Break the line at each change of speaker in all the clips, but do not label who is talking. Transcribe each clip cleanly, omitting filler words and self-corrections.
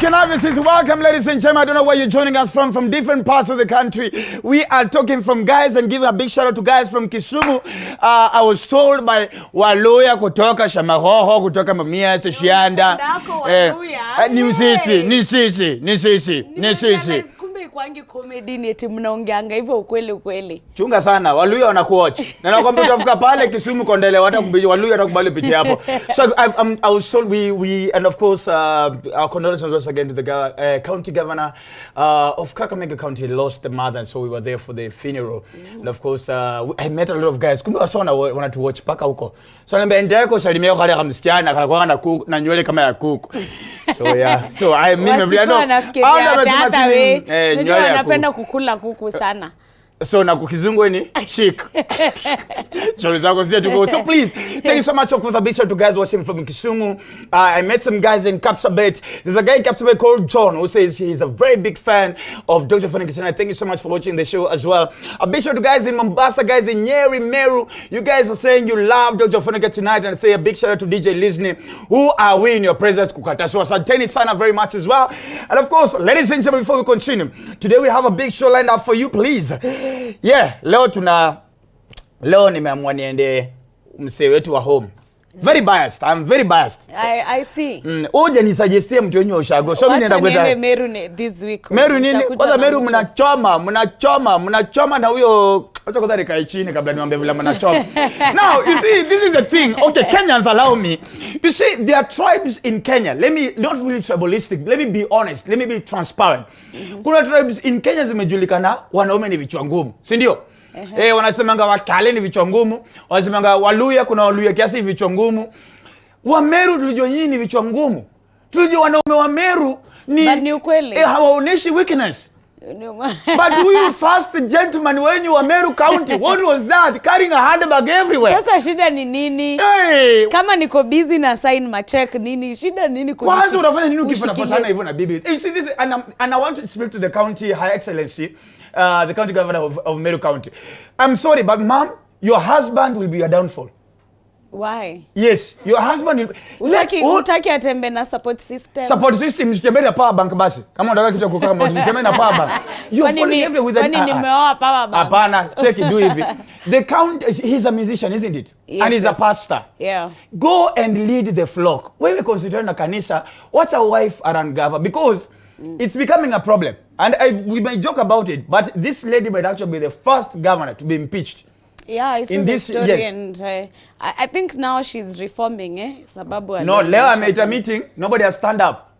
can have this. Welcome, ladies and gentlemen. I don't know where you're joining us from different parts of the country. We are talking from guys and giving a big shout out to guys from Kisumu. I was told by Waluya kutoka Shamahoho, kutoka Mamia, Seshianda. Nisisi.
Kwangi comedy ni eti mnaongeanga hivyo ukweli.
Chunga sana, Waluya wanakuwatch. Na nakwambia utafika pale Kisumu Kondele watakubali Waluya watakubali picha hapo. So I was told we and of course our condolences once again to the county governor of Kakamega County lost the mother, and so we were there for the funeral. And of course I met a lot of guys. Kumbe wasona wana to watch paka huko. So naambia endeko salimia kale kama msichana kana kwa na nywele kama ya kuku. So yeah. So I mean
ndio anapenda kukula kuku sana.
So na kukizungu ni chic. So please, thank you so much for the big shout to guys watching from Kisumu. I met some guys in Kapsabet. There's a guy in Kapsabet called John who says he's a very big fan of Dr. Ofweneke tonight. Thank you so much for watching the show as well. A big shout to guys in Mombasa, guys in Nyeri, Meru. You guys are saying you love Dr. Ofweneke tonight, and say a big shout out to DJ Lizni. Who are we in your presence, Kukata? So asanteni sana very much as well. And of course, ladies and gentlemen, before we continue, today we have a big show lined up for you, please. Yeah, leo nimeamua niende msee wetu wa home. Very biased. I'm very biased.
I see.
Oje ni suggestie mtu wenyewe ushago. So mimi naenda kwenda
Meru this week.
Meru nini? Kwanza Meru mnachoma na huyo acha kwanza nikae chini kabla niwaambie vile mnachoma. Now, you see, this is the thing. Okay, Kenyans allow me. You see, there are tribes in Kenya. Let me not really tribalistic. Let me be honest. Let me be transparent. Kuna tribes in Kenya zimejulikana wanaume ni vichwa ngumu. Si ndio? Wanasemanga Wakale ni vichwa ngumu, wanasemanga Waluya, kuna Waluya kiasi vichwa ngumu. Wameru tulijua nyinyi ni vichwa ngumu. Tulijua wanaume wa Meru
ni ukweli.
Hawaoneshi weakness. But we first gentleman when you were Meru County, what was that? Carrying a handbag everywhere.
Sasa shida ni nini? Kama niko busy na sign my check nini? Shida nini kwa?
Kwanza unafanya nini ukifuatana hivyo na bibi? You see this, and I want to speak to the county high excellency, the county governor of Meru County. I'm sorry, but ma'am, your husband will be a downfall.
Why?
Yes, your husband will...
Utaki atembe na support system.
Support system, msitembee na power bank basi. Kama unataka kitu kukaa mbona msitembee na power bank. You're falling everywhere with
Kwani nimeoa power bank.
Hapana, check it, do hivi. The count, he's a musician, isn't it? Yes, and he's a pastor.
Yeah.
Go and lead the flock. Wewe consider na kanisa, what's a wife around gava? Because it's becoming a problem. And we might joke about it, but this lady might actually be the first governor to be impeached.
Yeah, I saw the story, yes. And I think now she's reforming, sababu
no, leo ameita meeting, nobody has stand up.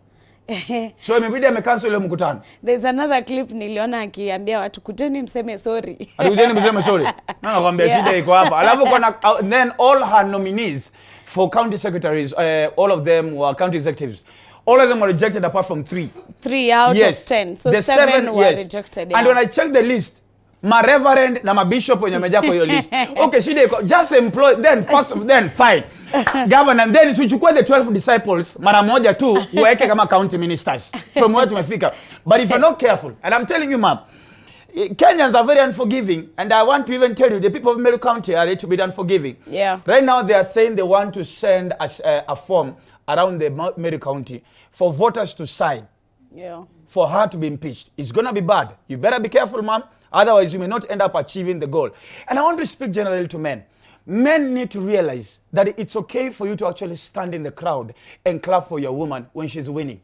So imebidi amecancel ile mkutano.
There's another clip niliona akiambia watu kuteni mseme sorry.
Kuteni mseme sorry. Nakwambia shida iko hapa. Alafu kuna then all her nominees for county secretaries, all of them were county executives. All of them were rejected apart from 3.
3 out of 10. So the 7 were rejected. Yeah.
And when I checked the list, my reverend na my bishop wenye wamejaa kwa hiyo list. Okay, shida iko just employ then fine. Governor, and then usichukue the 12 disciples mara moja tu uweke kama county ministers from where tumefika. But if you're not careful, and I'm telling you ma'am, Kenyans are very unforgiving, and I want to even tell you the people of Meru County are a little bit unforgiving.
Yeah.
Right now they are saying they want to send a form around the Meru County for voters to sign.
Yeah. For
her to be impeached. It's going to be bad. You better be careful, ma'am. Otherwise, you may not end up achieving the goal. And I want to speak generally to men. Men need to realize that it's okay for you to actually stand in the crowd and clap for your woman when she's winning.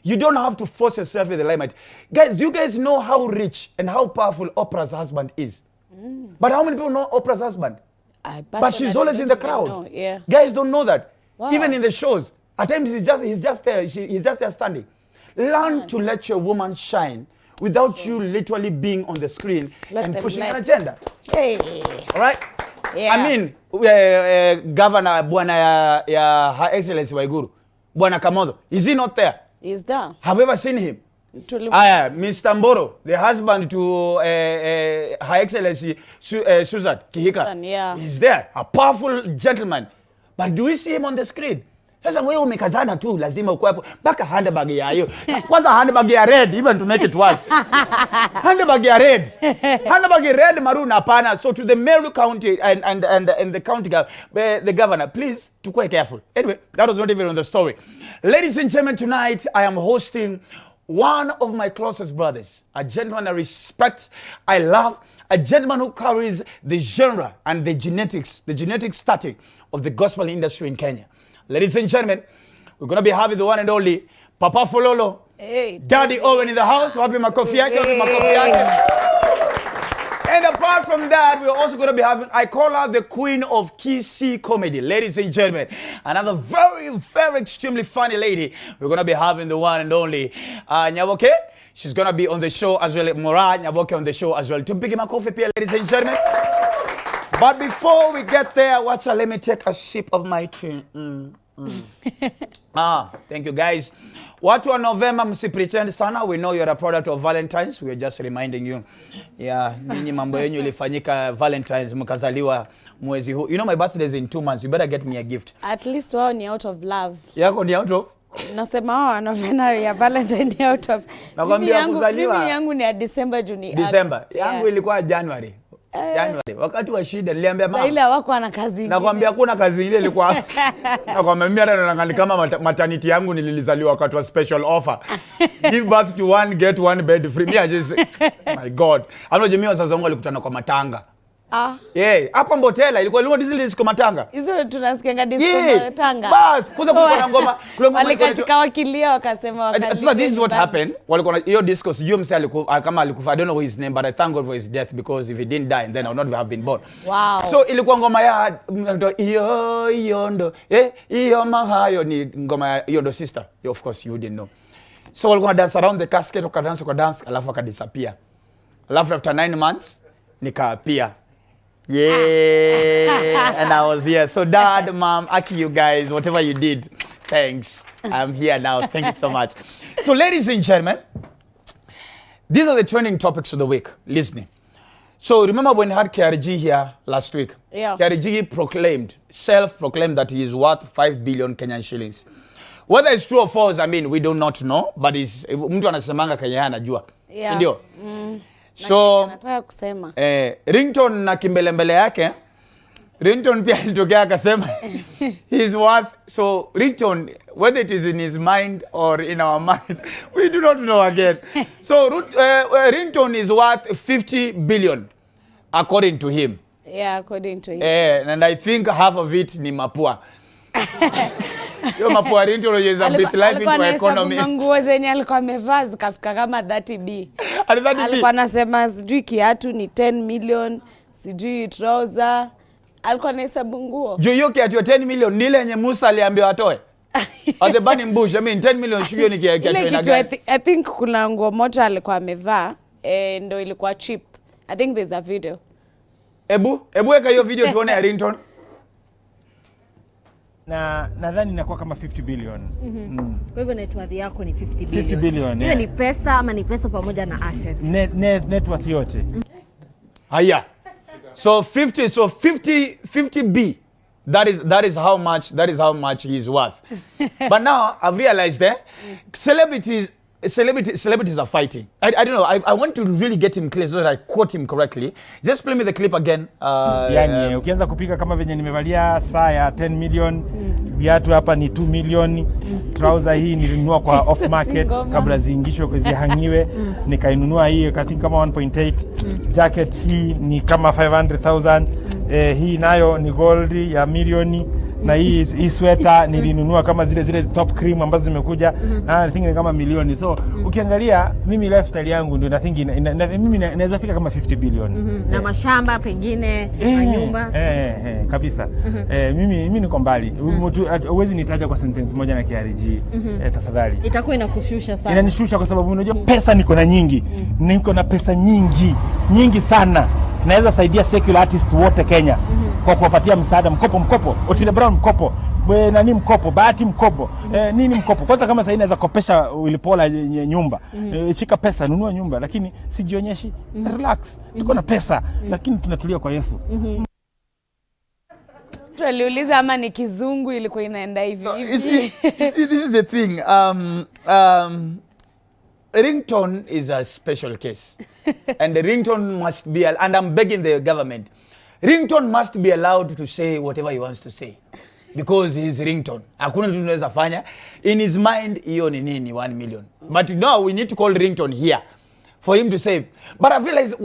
You don't have to force yourself in the limelight. Guys, do you guys know how rich and how powerful Oprah's husband is? But how many people know Oprah's husband? But she's always in the crowd.
Yeah.
Guys don't know that.
Wow. Even
in the shows, at times he's just there. He's just there standing. Learn to let your woman shine without you literally being on the screen and pushing an agenda.
Hey.
All right?
Yeah.
I mean, Governor Bwana ya Her Excellency Waiguru, Bwana Kamodho, is he not there?
He's there.
Have you ever seen him? Mr. Mboro, the husband to Her Excellency Susan Kihika,
yeah.
He's there, a powerful gentleman. But do we see him on the screen? Sasa wewe umekazana tu lazima uko hapo mpaka handbag ya hiyo. Kwanza handbag ya red even to make it worse. Handbag ya red. Handbag ya red maroon hapana. So to the Meru County and the county the governor, please to quite careful. Anyway, that was not even on the story. Ladies and gentlemen, tonight I am hosting one of my closest brothers, a gentleman I respect, I love, a gentleman who carries the genre and the genetic static of the gospel industry in Kenya. Ladies and gentlemen, we're going to be having the one and only Papa Fololo,
hey,
Daddy Owen in the house. Wapi makofi yake, wapi makofi yake. And apart from that, we're also going to be having, I call her the queen of Kisi comedy. Ladies and gentlemen, another very, very extremely funny lady. We're going to be having the one and only Nyaboke. She's going to be on the show as well. Moraa, Nyaboke on the show as well. Tumpige makofi pia, ladies and gentlemen. But before we get there, let me take a sip of my tea. Thank you guys. Watu wa November msipretend sana. We know you're a product of Valentine's. We are just reminding you. Yeah, nini mambo yenyu ilifanyika Valentine's mkazaliwa mwezi huu. You know my birthday is in 2 months. You better get me a gift.
At least wao ni out of love.
Yako ni out of?
Nasema wao November ya Valentine ni out of.
Nakwambia kuzaliwa.
Mimi yangu ni ya December Juni.
December. Yangu ilikuwa January. January. Wakati wa shida niliambia mama.
Ile hawako na kazi nyingine.
Nakwambia kuna kazi ile ilikuwa. Nakwambia mimi hata naangalia kama maternity yangu nilizaliwa wakati wa special offer. Give birth to one get one bed free. Me I just my God. Ano jamii wazazi wangu walikutana kwa matanga. Hapa Mbotela ilikuwa disco matanga.
Hizo tunasikianga disco matanga.
Bas, kuza kuna ngoma.
Walikatika wakilia wakasema wakali.
So this is what happened. Walikuwa hiyo disco sijui msee alikufa kama alikufa. I don't know his name but I thank God for his death because if he didn't die then I would not have been born.
Wow.
So ilikuwa ngoma ya iyo ndo iyo mahayo ni ngoma ya iyo ndo sister. Of course you didn't know. So walikuwa dance around the casket wakadance alafu akadisappear. Alafu after 9 months nikaapia. Yeah, and I was here. So dad, mom, Aki, you guys, whatever you did, thanks. I'm here now. Thank you so much. So ladies and gentlemen, these are the trending topics of the week. Listening. So remember when we had KRG here last week?
Yeah.
KRG self-proclaimed that he is worth 5 billion Kenyan shillings. Whether it's true or false, I mean, we do not know, but mtu anasemanga Kenya anajua.
Yeah.
Ndio? So
nataka kusema
ringtone na kimbelembele yake ringtone pia ilitokea akasema he's worth, so ringtone whether it is in his mind or in our mind we do not know again. So ringtone is worth 50 billion according to him.
Yeah, according to him.
And I think half of it ni mapua. Yo mapua ringtone is a bit life into economy.
Alikuwa nguo zenye alikuwa amevaa zikafika kama 30B. Alikuwa anasema sijui kiatu ni 10 million, sijui trouser. Alikuwa anahesabu nguo.
Juu hiyo kiatu 10 million nile yenye Musa aliambiwa atoe. At the burning bush, I mean 10 million shio ni kiatu ina gani?
I think kuna nguo moja alikuwa amevaa ndo ilikuwa cheap. I think there's a video.
Ebu weka hiyo video tuone ya ringtone.
Na nadhani inakuwa kama 50 billion.
Kwa hivyo net worth yako ni 50 billion.
50 billion.
Hiyo ni pesa ama ni pesa pamoja na assets?
Net worth yote.
Haya. So 50 B. That is how much he is worth. But now I've realized that celebrities are fighting. I don't know. I want to really get him clear so that I quote him correctly. Just play me the clip again.
Yani ukianza kupika kama venye nimevalia saa ya 10 million, viatu hapa ni 2 million, trouser hii nilinunua kwa off market kabla ziingishwe zihangiwe, nikainunua hii I think kama 1.8, jacket hii ni kama 500,000, hii nayo ni gold ya milioni, na hii sweater nilinunua kama zile top cream ambazo zimekuja na I think ni kama milioni. So ukiangalia mimi lifestyle yangu ndio I think mimi naweza fika kama 50 billion.
Na mashamba pengine na nyumba.
Kabisa. Mimi niko mbali. Huwezi nitaja kwa sentence moja na KRG. Tafadhali.
Itakuwa inakushusha sana.
Inanishusha kwa sababu unajua pesa niko na nyingi. Niko na pesa nyingi sana. Naweza saidia secular artist wote Kenya kwa kuwapatia msaada, mkopo, Otile Brown mkopo, nani mkopo, Bahati mkopo, nini mkopo. Kwanza kama sasa inaweza kopesha Wilipola nyumba, shika pesa nunua nyumba, lakini sijionyeshi. Relax, tuko na pesa lakini tunatulia kwa Yesu.
Watu waliuliza ama ni kizungu ilikuwa inaenda hivi hivi.
You see, this is the thing. Ringtone is a special case. And the ringtone must be, and I'm begging the government, ringtone must be allowed to say whatever he wants to say. Because he is ringtone. Hakuna kitu tunaweza fanya. In his mind, hiyo ni nini 1 million. But no, we need to call ringtone here for him to say. But I've realized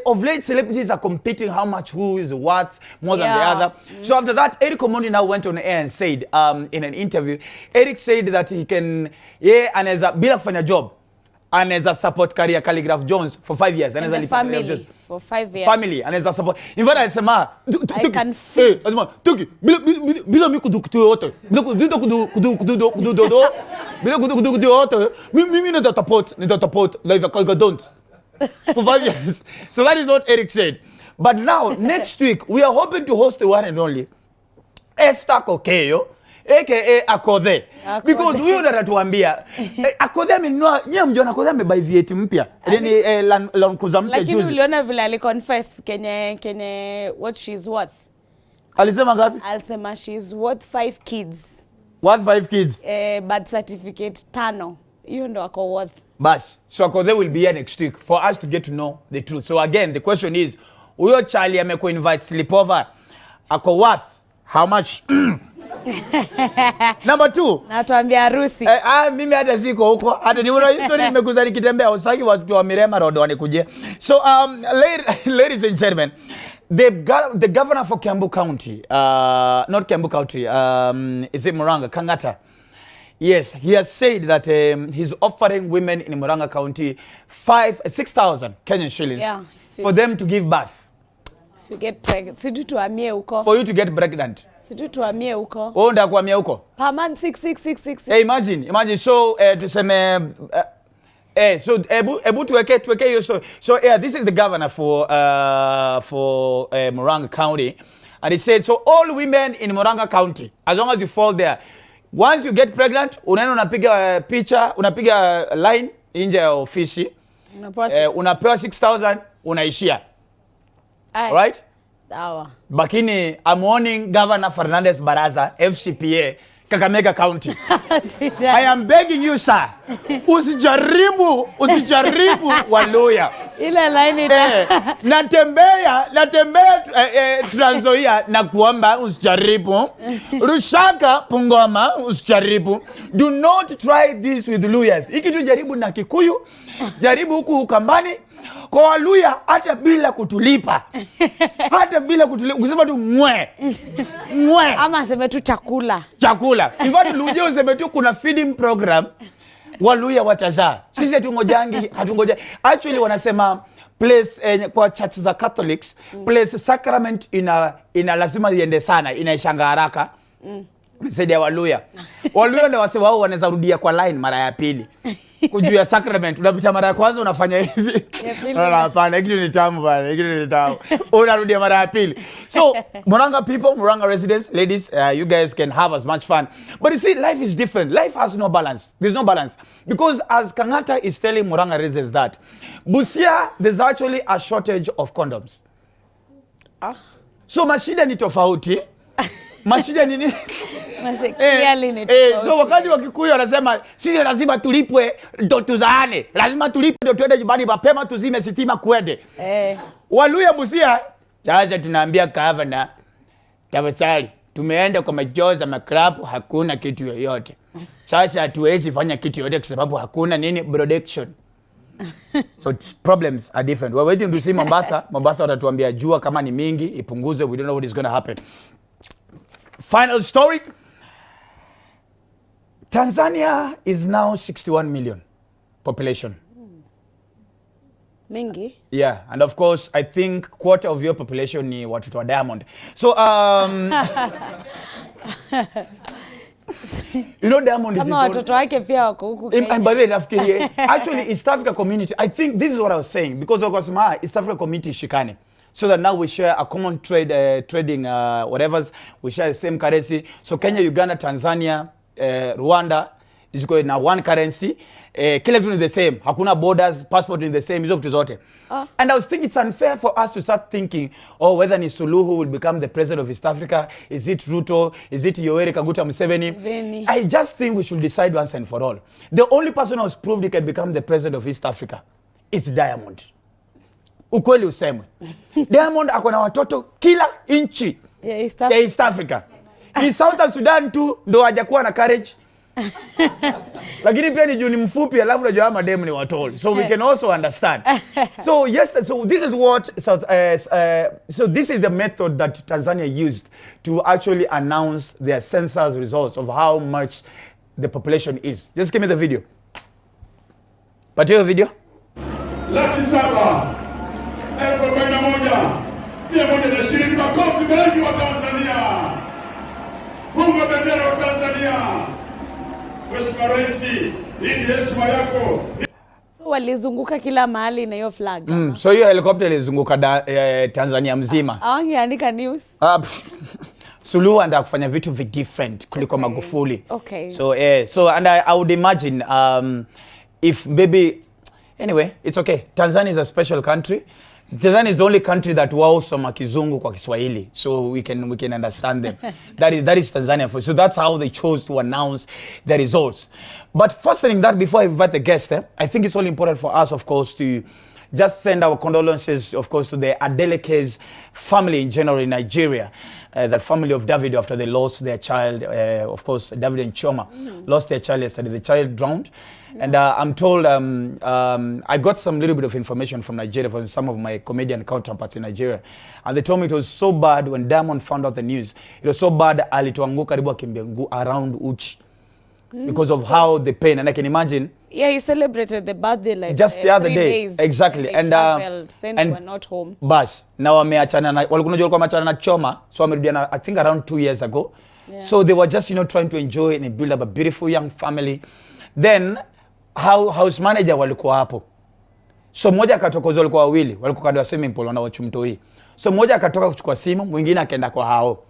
of late celebrities are competing how much who is worth more than the other. So after that, Eric Omondi now went on air and said in an interview, Eric said that he can, anaweza bila kufanya job, anaweza support career Calligraph Jones for 5 years. Anaweza lipa
family for 5 years.
Family, anaweza support. In fact, alisema,
I can fit.
Tuki, bila mi kudu yote. Bila kudu yote. Mimi nitatapport like a don't. For 5 years. So that is what Eric said. But now, next week, we are hoping to host the one and only Esther Kokeyo, aka Akodhe. Because huyo ndo atatuambia Akodhe amenunua, nyie mjona Akodhe amebuy V8 mpya. Yaani Land Cruiser mpya juzi.
Lakini uliona vile aliconfess kenye what she's worth.
Alisema ngapi?
Alisema she's worth 5 kids.
Worth 5 kids?
Birth certificate 5. Hiyo ndo ako worth.
Bas, so Akodhe will be here next week for us to get to know the truth. So again, the question is, huyo Charlie ameko invite sleepover, ako worth how much? Number 2.
Natuambia harusi.
Mimi hata siko huko. Hata ni una history nimekuza nikitembea usaki watu wa Mirema Road wanikuje. So ladies and gentlemen, the governor for Kiambu County, not Kiambu County, is it Muranga, Kangata? Yes, he has said that he's offering women in Muranga County 6,000 Kenyan shillings for them to give birth.
If you get pregnant, sidu tuamie huko.
For you to get pregnant.
Sidu tuamie huko.
Wewe ndio kuamia huko?
Per month 666.
Hey, imagine. So tuseme so ebu tuweke hiyo story. So this is the governor for Muranga County, and he said so all women in Muranga County, as long as you fall there, once you get pregnant, unaenda unapiga picha, unapiga line nje ya ofisi, unapewa 6,000, unaishia. Right?
Sawa.
Bakini, I'm warning Governor Fernandez Baraza, FCPA, Kakamega County. I am begging you, sir. Usijaribu Waluya.
Ile line
natembea Trans Nzoia na kuomba usijaribu. Rusaka Pungoma usijaribu. Do not try this with Luyas. Iki tu jaribu na Kikuyu, jaribu huku Ukambani. Kwa Waluya hata bila kutulipa. Ukisema tu mwe.
Ama sema tu chakula.
In fact, Luja useme tu kuna feeding program. Waluya watazaa. Sisi hatungoja. Actually wanasema place kwa church za Catholics, place sacrament ina lazima iende sana, inaishanga haraka. Zaidi ya Waluya. Waluya ndio wase wao wanaweza rudia kwa line mara ya pili. Kujua sacrament unapita mara ya kwanza unafanya hivi. Hapana, hiki ni tamu bana, unarudia mara ya pili. So, Muranga people, Muranga residents, ladies, you guys can have as much fun. But you see, life is different. Life has no balance. There's no balance. Because as Kangata is telling Muranga residents that, Busia, there's actually a shortage of condoms. So, mashida ni tofauti. Mashida ni nini? So wakati wa Kikuyu wanasema sisi lazima tulipwe ndo tuzaane. Lazima tulipwe ndo tuende nyumbani mapema tuzime sitima kwende. Waluya Busia, sasa tunaambia governor, tafadhali tumeenda kwa majoza maklabu hakuna kitu yoyote. Sasa hatuwezi fanya kitu yoyote kwa sababu hakuna nini production. So problems are different. We're waiting to see Mombasa. Mombasa watatuambia jua kama ni mingi ipunguze. We don't know what is going to happen. Final story. Tanzania is now 61 million population.
Mingi?
Yeah, and of course, I think quarter of your population ni watoto wa Diamond. So, you know Diamond is
kama watoto wake pia wako huku Kenya.
And by the way, actually, East Africa community, I think this is what I was saying, because of course, East Africa community is shikane. So that now we share a common trading whatever's, we share the same currency. So Kenya, Uganda, Tanzania, Rwanda is going now one currency, kila kitu ni the same, hakuna borders, passport ni the same, hizo vitu zote. And I was thinking it's unfair for us to start thinking, oh, whether ni Suluhu will become the president of East Africa, is it Ruto, is it Yoweri Kaguta Museveni? I just think we should decide once and for all. The only person who has proved he can become the president of East Africa is Diamond. Ukweli usemwe. Diamond akona watoto kila inchi ya East Africa. Ni South Sudan tu ndo hajakuwa na courage. Lakini pia ni juu ni mfupi alafu unajua madem ni watol. So we can also understand. So yes, so this is what so this is the method that Tanzania used to actually announce their census results of how much the population is. Just give me the video. Patio video.
741,120 makofi mengi wa Tanzania. Mungu bendera wa Tanzania. Mheshimiwa Rais, hii ni heshima yako.
So walizunguka kila mahali na hiyo flag.
So hiyo helicopter ilizunguka Tanzania mzima.
Hawangeandika news.
Suluhu anataka kufanya vitu different kuliko Magufuli.
Okay.
So and I would imagine if maybe anyway, it's okay. Tanzania is a special country. Tanzania is the only country that wasoma kizungu kwa Kiswahili, so we can understand them. that is Tanzania for. So that's how they chose to announce the results. But first thing that before I invite the guest, I think it's all important for us, of course, to just send our condolences, of course, to the Adeleke's family in general in Nigeria. The family of David after they lost their child, of course, David and Choma lost their child yesterday. The child drowned. And I'm told, I got some little bit of information from Nigeria, from some of my comedian counterparts in Nigeria. And they told me it was so bad when Diamond found out the news. It was so bad, alituanguka karibu akimbia around Uchi. Because of how the pain. And I can imagine.
Yeah, he celebrated the birthday like
just the other
3
day.
days.
Exactly.
And then they were not home.
Bas, na wameachana na walikuwa wameachana na Choma, so wamerudiana I think around 2 years ago. Yeah. So they were just, trying to enjoy and build up a beautiful young family. Then house manager walikuwa hapo. So mmoja akatoka, walikuwa wawili, walikuwa kando ya swimming pool wanawatch mtoi. So mmoja akatoka kuchukua simu, mwingine akaenda kwa hao.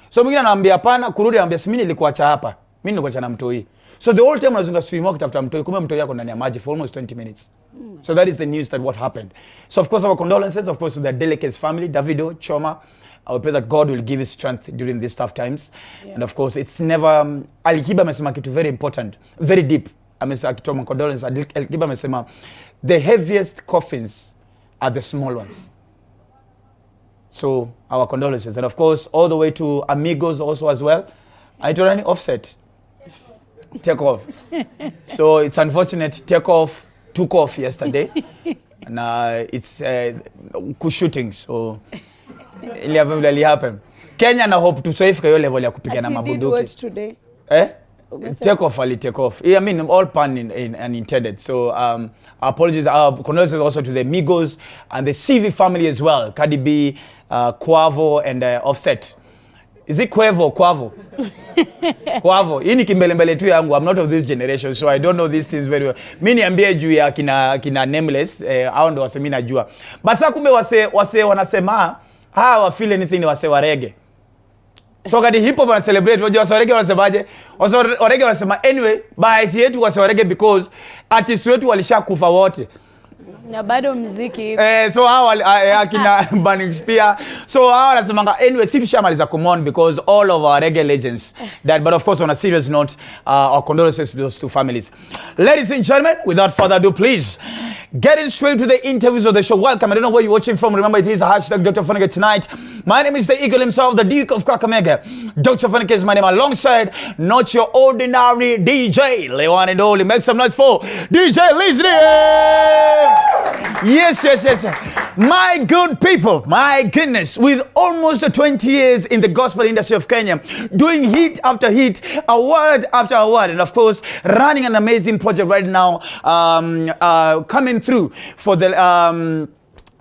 So mwingine anaambia hapana, kurudi anambia mimi nilikuacha hapa. Mimi nilikuacha na mtoi. So the whole time unazunga swim walk tafuta mtoi, kumbe mtoi yako ndani ya maji for almost 20 minutes. So that is the news that what happened. So of course our condolences, of course, to the Adeleke's family, Davido, Choma. I pray that God will give his strength during these tough times. Yeah. And of course it's never Alikiba amesema kitu very important, very deep. Akitoa condolences, Alikiba amesema the heaviest coffins are the small ones. So our condolences, and of course all the way to Amigos also as well. I told any Offset take off. So it's unfortunate Takeoff took off yesterday, and it's shooting. So ili happen. Kenya na hope to safe hiyo level ya kupigana mabunduki.
What today?
Take off. I mean, all pun and intended. So apologies, condolences also to the Migos and the CV family as well. Cardi B, Quavo and Offset. Is it Quavo? Quavo. Hii ni kimbelembele tu yangu. I'm not of this generation, so I don't know these things very well. Mimi niambie juu ya kina Nameless, hao ndo wase mimi najua. Basa kumbe wase wanasema wa feel anything ni wase wa reggae. So kadi hip hop wana celebrate, wajua wase wa reggae wanasemaje? Wase wa reggae wanasema anyway, bahati yetu wase wa reggae because artists wetu walishakufa wote.
Na bado muziki.
So akina Burning Spear. So wanasema anyway, si tushamaliza kumon because all of our reggae legends that, but of course on a serious note, our condolences to those two families. Ladies and gentlemen, without further ado, please getting straight to the interviews of the show. Welcome. I don't know where you're watching from. Remember, it is a hashtag Dr. Ofweneke tonight. My name is the Eagle himself, the Duke of Kakamega. Dr. Ofweneke is my name, alongside not your ordinary DJ. The one and only. Make some noise for DJ Listening. Yes. My good people, my goodness, with almost 20 years in the gospel industry of Kenya, doing hit after hit, award after award, and of course, running an amazing project right now, coming through for the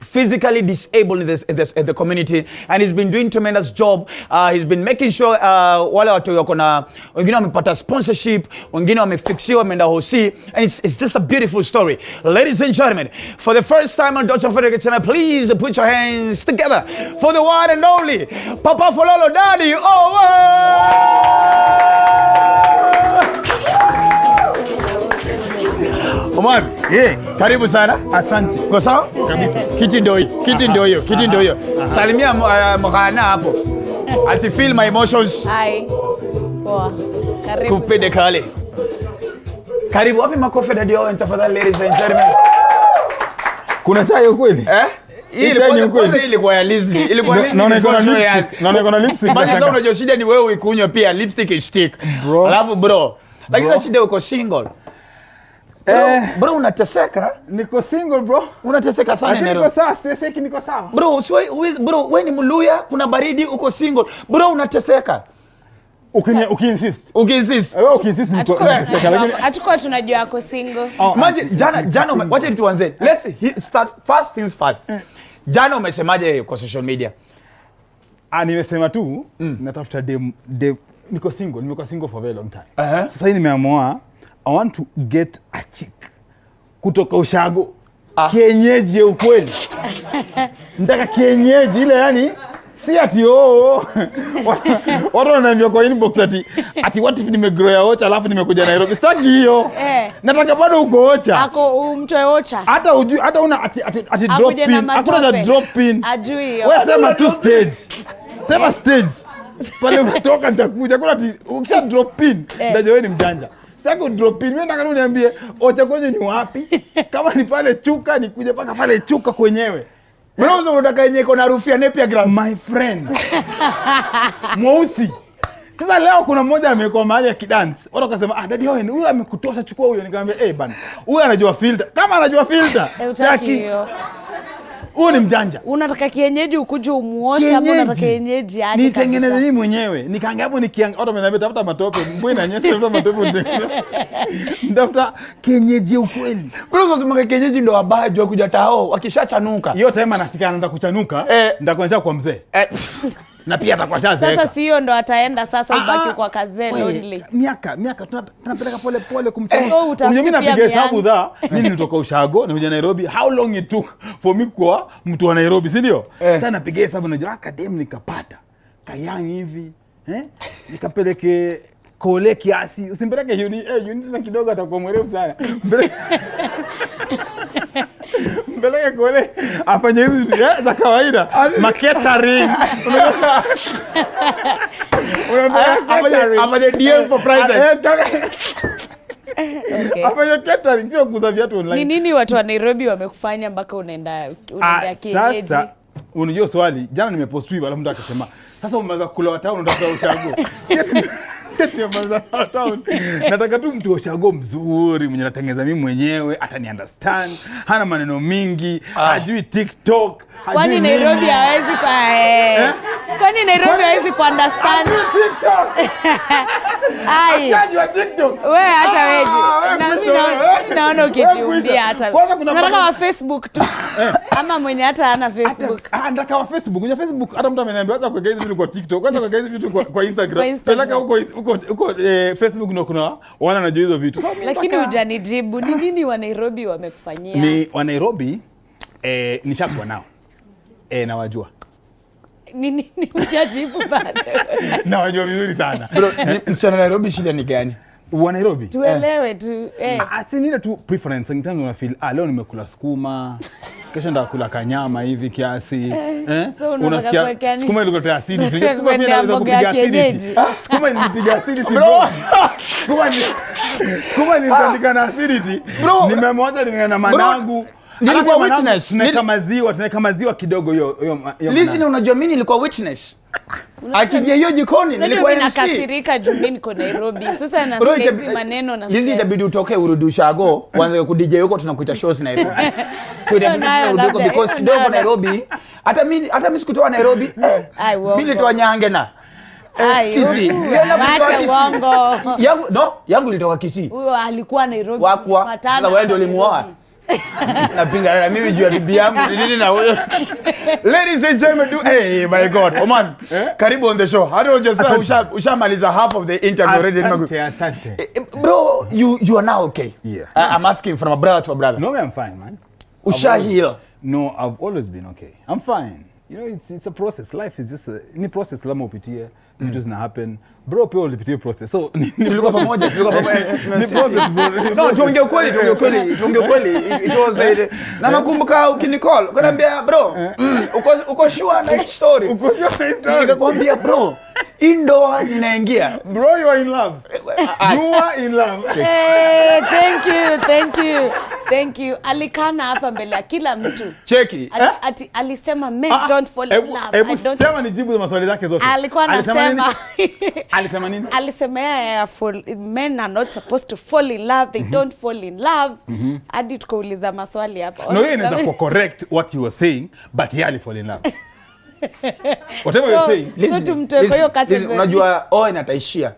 physically disabled in the community, and he's been doing tremendous job. He's been making sure wale watu wako na wengine wamepata sponsorship, wengine wamefixiwa wameenda hosi, and it's just a beautiful story. Ladies and gentlemen, for the first time on Dr. Ofweneke channel, please put your hands together for the one and only Papa Fololo Daddy Owen. Oman, karibu sana.
Asante.
Uko sawa?
Kabisa.
Kiti ndio hiyo. Kiti ndio hiyo. Salimia Moraa hapo. Asi feel my emotions.
Hai. Poa. Karibu.
Kupende kale. Karibu wapi makofi Daddy Owen tafadhali ladies and gentlemen.
Kuna chai kweli?
Ilikuwa ya Lizni. Ilikuwa Lizni.
Naona iko na lipstick.
Basi sasa unajua shida ni wewe ukunywa pia lipstick is stick. Alafu bro, lakini sasa shida uko single. Bro unateseka?
Niko single bro.
Unateseka sana
nero. Niko sawa, steseki niko sawa.
Bro, wewe ni Mluya, kuna baridi uko single. Bro unateseka.
Ukiinsist.
Wewe
ukiinsist niteseka lakini
hatuko tunajua ako single.
Imagine jana wacha tuanze. Let's start first things first. Jana umesemaje kwa social media?
Nimesema tu natafuta niko single, nimekuwa single for a very long time. Sasa hii nimeamua I want to get a chick kutoka ushago. Kienyeji ya ukweli. Nataka kienyeji ile yani si ati watu wananiambia kwa inbox ati what if nimegrow ya Ocha alafu nimekuja Nairobi. Sitaki hiyo. Nataka bado uko Ocha.
Ako mtoe Ocha.
Hata una ati drop pin. Hakuna drop pin.
Ajui hiyo.
Wewe sema tu stage. Sema stage. Pale unatoka nitakuja. Kuna ati ukisha drop pin ndio wewe ni mjanja. Sasa drop pin mimi nataka uniambie Ocha kwenye ni wapi? Kama ni pale Chuka nikuje paka pale Chuka kwenyewe. Bro, unataka yenye iko na harufu ya Napier grass. My friend. Mweusi. Sasa leo kuna mmoja amekuwa mahali ya kidance. Watu wakasema, Daddy Owen, huyu amekutosha, chukua huyo. Nikamwambia, bana, huyu anajua filter. Kama anajua filter,
sitaki.
Huyu ni mjanja.
Unataka kienyeji ukuje umuoshe ama unataka kienyeji aje?
Nitengeneze mimi mwenyewe. Nikaangalia hapo watu wamenambia tafuta matope. Mbona inanyesha tafuta matope. Ndafuta kienyeji ukweli.
Bro, unasema kienyeji ndo wabaya jua kuja tao wakishachanuka.
Hiyo time anafika anaanza kuchanuka, ndakuonyesha kwa mzee. Na pia atakuwa shazeeka.
Sasa sio ndo ataenda sasa ubaki kwa kazee lonely.
Miaka tunapeleka pole kumchana. Mimi napiga hesabu nini nitoka ushago na kuja Nairobi, how long it took for me kwa mtu wa Nairobi, si ndio? Sasa napiga hesabu najua academy nikapata kayang hivi, nikapeleke kole kiasi, usimpeleke unit na kidogo atakuwa mrefu sana. Mbeleke kole afanye hizi za kawaida, catering.
Afanye DM for prizes.
Afanye catering, sio kuuza viatu online.
Ni nini watu wa Nairobi wamekufanya mpaka unaenda kienyeji?
Sasa unajua swali, jana nimepost hivi alafu mtu akasema, sasa umeanza kula watao unataka ushago. Nataka tu mtu ushago mzuri mwenye natengeneza mimi mwenyewe, atani understand, hana maneno mingi, hajui TikTok.
Kwani Nairobi hawezi Kwani Nairobi hawezi ku understand
TikTok?
Achajua TikTok.
Wewe hata wewe. Naona ukijiumbia hata. Unataka wa Facebook tu. Ama mwenye hata hana Facebook.
Nataka wa Facebook. Kwenye Facebook hata mtu ameniambia acha kuweka hizo vitu kwa TikTok. Kwanza kuweka hizo vitu kwa Instagram. Peleka huko Facebook ndio kuna wana najua hizo vitu.
Lakini hujanijibu. Ni nini wa Nairobi wamekufanyia?
Ni wa Nairobi nishakuwa nao. Nawajua.
Nini hujajibu bado?
Nawajua vizuri sana.
Bro, msichana Nairobi shida ni gani?
Wa Nairobi?
Tuelewe tu.
Asinile tu preference. Sometimes una feel leo nimekula sukuma. Kesho ndakula kanyama hivi kiasi.
So
unasikia sukuma ilikuwa acidity. Sukuma mimi naweza kupiga acidity. Sukuma ilipiga acidity bro. Sukuma ilitandika na acidity. Nimemwacha ningana manangu.
Nilikuwa witness.
Tunaweka maziwa kidogo hiyo.
Listen, unajua mimi nilikuwa witness. Akija hiyo jikoni nilikuwa MC.
Nakasirika juu mimi niko Nairobi. Sasa nasikia maneno na
Listen, itabidi utoke urudi ushago, kwanza ku DJ huko tunakuita shows Nairobi. So itabidi urudi huko because kidogo Nairobi. Hata mimi sikutoa Nairobi. Mimi nilitoa Nyange na Kisii. Yangu litoka Kisii.
Huyo alikuwa Nairobi.
Sasa wewe ndio ulimuoa. Napinga na mimi juu ya bibi yangu nini na huyo. Ladies and gentlemen, hey my God, Oman, karibu on the show. Hata unajua ushamaliza half of the interview already.
Asante.
Bro, you are now okay?
Yeah.
I'm asking from a brother to a brother.
No, I'm fine, man.
Heal.
No, I've always been okay. I'm fine. You know, it's a process. Life is just a process lama upitie.
vitu zina happen. Bro, pia ulipitia process. So
tulikuwa pamoja.
Ni process bro.
No, tuongee ukweli. It was na nakumbuka ukinicall, ukaniambia bro, uko sure na hii story? Nikakwambia bro, indoor ninaingia.
Bro, you are in love. You are in love.
Thank you. Alikana hapa mbele ya kila mtu.
Cheki.
Ati alisema men don't fall in love.
Hebu sema nijibu maswali zake zote.
Alikuwa anasema
alisema nini?
Alisema men are not supposed to fall in love. They don't fall in love. Hadi tukauliza maswali hapa.
No, yeye inaweza correct what you were saying, but yeye fall in love. Whatever you're saying.
Listen, unajua Owen ataishia.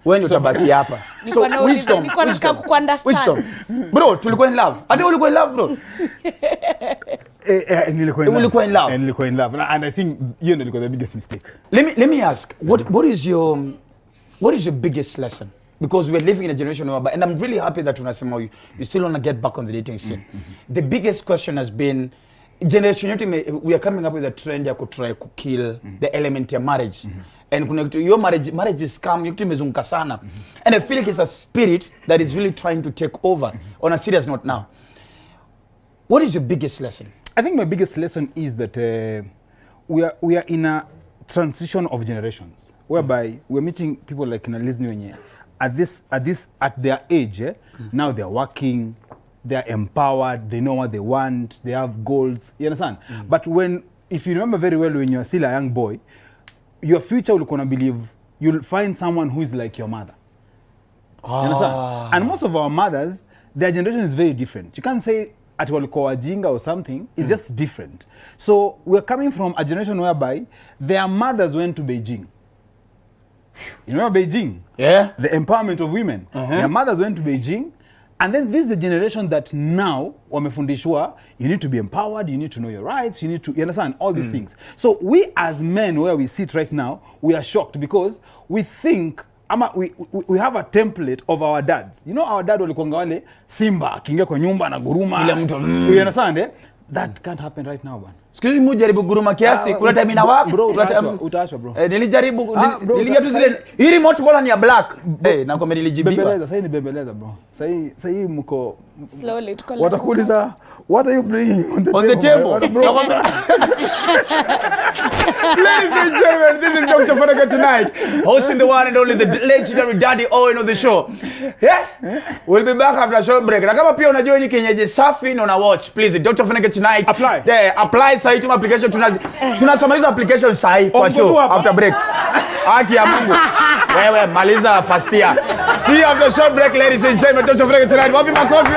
Wewe ndio utabaki hapa. So wisdom. Bro, tulikuwa in love. Hata ulikuwa in love bro.
Nilikuwa in love. And I think you know the biggest mistake.
Let me ask, what is your biggest lesson? Because we're living in a generation where, and I'm really happy that unasema you still want to get back on the dating scene. The biggest question has been generation we are coming up with a trend ya kutry to kill the element of marriage. And kuna your marriage is scam, yote imezunguka sana. And I feel like it's a spirit that is really trying to take over on a serious note now. What is your biggest lesson?
I think my biggest lesson is that we are in a transition of generations whereby we're meeting people like Lizni wenye at their age, now they're working, they're empowered, they know what they want, they have goals, you understand? But if you remember very well, when you're still a young boy, your future will gonna believe you'll find someone who is like your mother. You understand? And most of our mothers, their generation is very different. You can't say at walikuwa wajinga or something, it's just different. So we're coming from a generation whereby their mothers went to Beijing. You remember Beijing?
Yeah.
The empowerment of women. Their mothers went to Beijing. And then this is the generation that now wamefundishwa, you need to be empowered, you need to know your rights, you understand all these things. So we as men, where we sit right now, we are shocked because we think we have a template of our dads. You know our dad walikuwa wale simba akiingia kwa nyumba na guruma. You understand? That can't happen right now bwana.
Sikizi mujaribu guruma kiasi kuna time ina wako
bro, utaachwa bro.
Nilijaribu nilingia tu zile hii remote bora ni ya black. Na kwa nilijibiwa.
Bembeleza, sasa ni bembeleza bro. Sasa hii mko
slowly tuko.
Watakuuliza what are you bringing on the
table? Ladies and gentlemen, this is Dr. Ofweneke tonight, hosting the one and only the legendary Daddy Owen on the show. Yeah? We'll be back after a short break. Na kama pia unajua ni kienyeji safi na una watch, please Dr. Ofweneke tonight.
Apply.
Yeah, apply sasa hivi application tunasomaliza application sasa hivi kwa show after break. Haki ya Mungu. Wewe maliza first year. See you after a short break, ladies and gentlemen. Dr. Ofweneke tonight. Wapi makofi?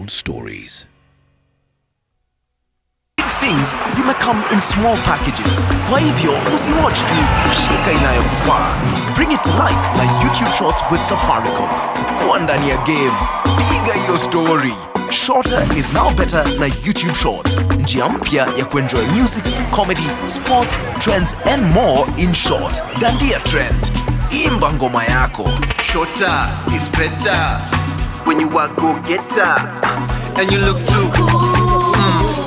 Stories. Things zima come in small packages. Kwa hivyo usiwatch tu, shika inayokufaa. Bring it to life na YouTube Shorts with Safaricom. Kuwa ndani ya game, piga hiyo story. Shorter is now better na YouTube Shorts. Njia mpya ya kuenjoy music, comedy, sport, trends and more in short. Dandia trend. Imba ngoma yako.
Shorter is better when you are go-getter and you look too cool.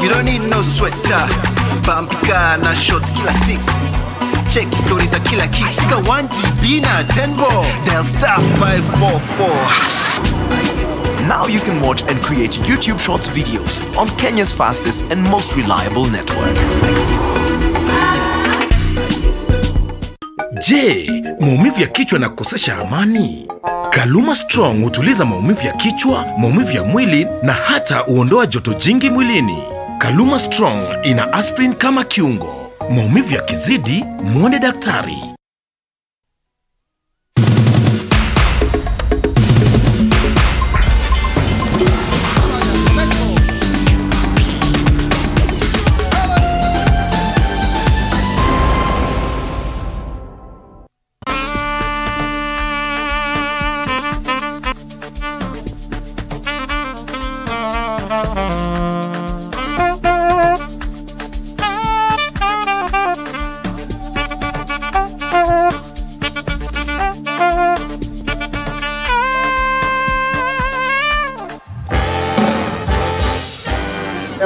You don't need no sweater. Bambika na shorts kila siku. Check stories za kila kitu. Sika 1GB na 10 ball. Dial star 544.
Now you can watch and create YouTube Shorts videos on Kenya's fastest and most reliable network.
Je, maumivu ya kichwa na kukosesha amani? Kaluma Strong hutuliza maumivu ya kichwa, maumivu ya mwili na hata huondoa joto jingi mwilini. Kaluma Strong ina aspirin kama kiungo. Maumivu yakizidi, muone daktari.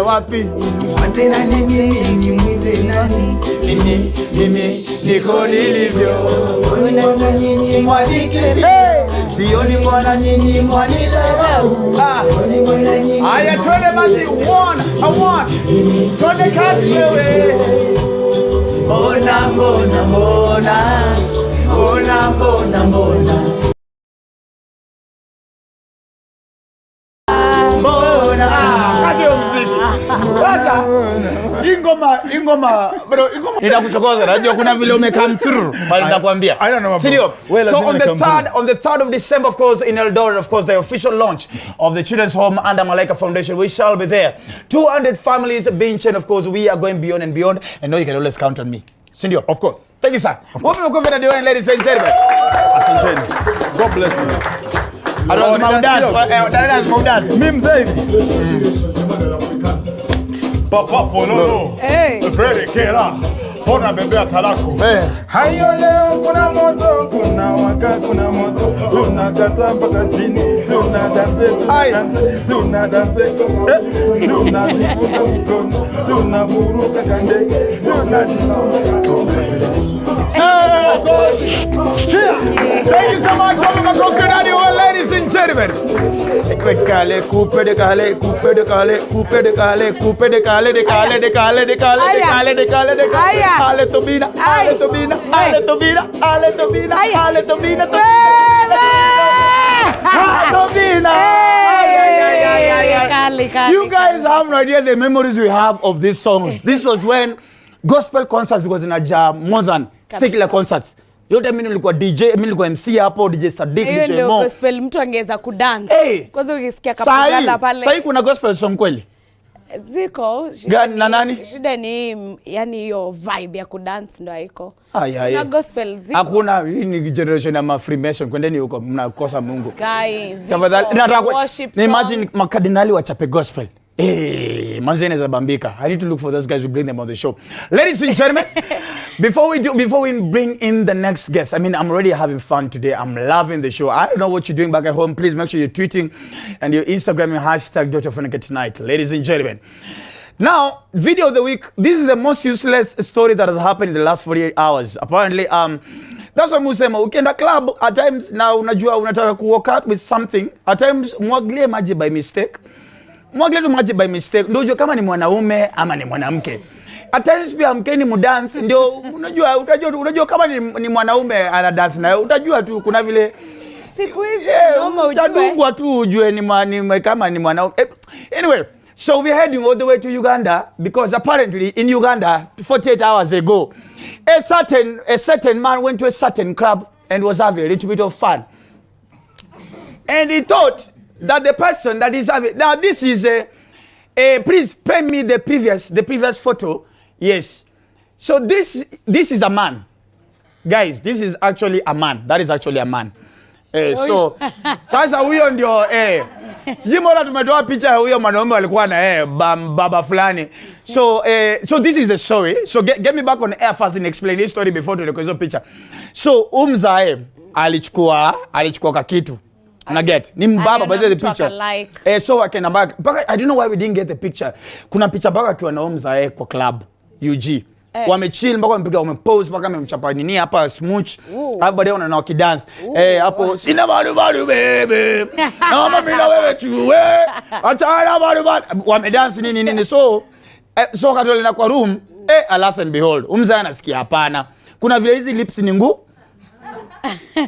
Wapi?
Mwate nani mimi ni mwite nani? Mimi niko nilivyo. Sioni mwana nyinyi mwanike. Sioni mwana nyinyi mwanidharau. Sioni mwana nyinyi.
Aya twende basi one. Twende kazi wewe.
Mbona.
Sasa ingoma bro, nitakuchokoza, najua kuna vile umecome through, bali nitakwambia. Sindio? So on the 3rd of December, of course, in Eldoret, of course, the official launch of the Children's Home under Malaika Foundation, we shall be there. 200 families being chained, of course, we are going beyond and beyond, and now you can always count on me. Sindio?
Of course.
Thank you, sir. What we go for the doing, ladies and gentlemen.
God bless you.
Papa follow. Very kera. Ona bebea talako.
Hayo leo kuna moto, kuna waka, kuna moto. Tunakata mpaka chini, tunadanse. Tunazivuta mikono, tunaburuka kandege,
Thank you so much, ladies and gentlemen. Coupe de cale. Ale Tobina. You guys have no idea the memories we have of these songs. This was when gospel concerts was in a more than secular concerts. Yote mimi nilikuwa DJ, mimi nilikuwa MC hapo, DJ Sadiq, DJ Mo.
Hiyo ndio gospel mtu angeza kudance. Kwanza ukisikia kapagala pale.
Sasa kuna gospel song kweli?
Ziko.
Na nani?
Shida ni yani hiyo vibe ya kudance ndo haiko.
Na
gospel ziko.
Hakuna, hii ni generation ya Freemason, kwendeni huko mnakosa Mungu.
Guys.
Tafadhali imagine makardinali wachape gospel. Manzene za bambika. I need to look for those guys who bring them on the show. Ladies and gentlemen, before we bring in the next guest, I mean, I'm already having fun today. I'm loving the show. I don't know what you're doing back at home. Please make sure you're tweeting and you're Instagramming #Ofweneke tonight, ladies and gentlemen. Now, video of the week. This is the most useless story that has happened in the last 48 hours. Apparently, that's what Musema. Ukienda club, at times, now unajua unataka ku walk out with something. At times, mwagilie maji by mistake. Ndio kama ni mwanaume ama ni mwanamke. At times pia mkeni mudance, ndio unajua kama ni mwanaume ana dance na utajua tu kuna vile
siku hizi
utadungwa tu ujue ni kama ni mwanaume. Anyway, so we're heading all the way to Uganda because apparently in Uganda 48 hours ago a certain man went to a certain club and was having a little bit of fun. And he thought that the person that is having, now this is please play me the previous photo. Yes. So this is a man. Guys, this is actually a man. That is actually a man. So sasa huyo ndio Jimora tumetoa picha ya huyo mwanaume alikuwa na baba fulani. So this is a story. So get me back on air fast and explain this story before to the picture. So umzae alichukua kakitu. Una get? Ni mbaba by the picture. So I don't know why we didn't get the picture. Kuna picha baka akiwa na umzae kwa club UG. Wamechill mpaka wamepiga wamepose mpaka wamemchapa nini hapa smooch. Hapo baadaye wanaona wakidance. Hapo sina balu baby. Na mimi na wewe tu acha balu wamedance nini. So katolena kwa room alas and behold umzae anasikia hapana. Kuna vile hizi lips ni ngu.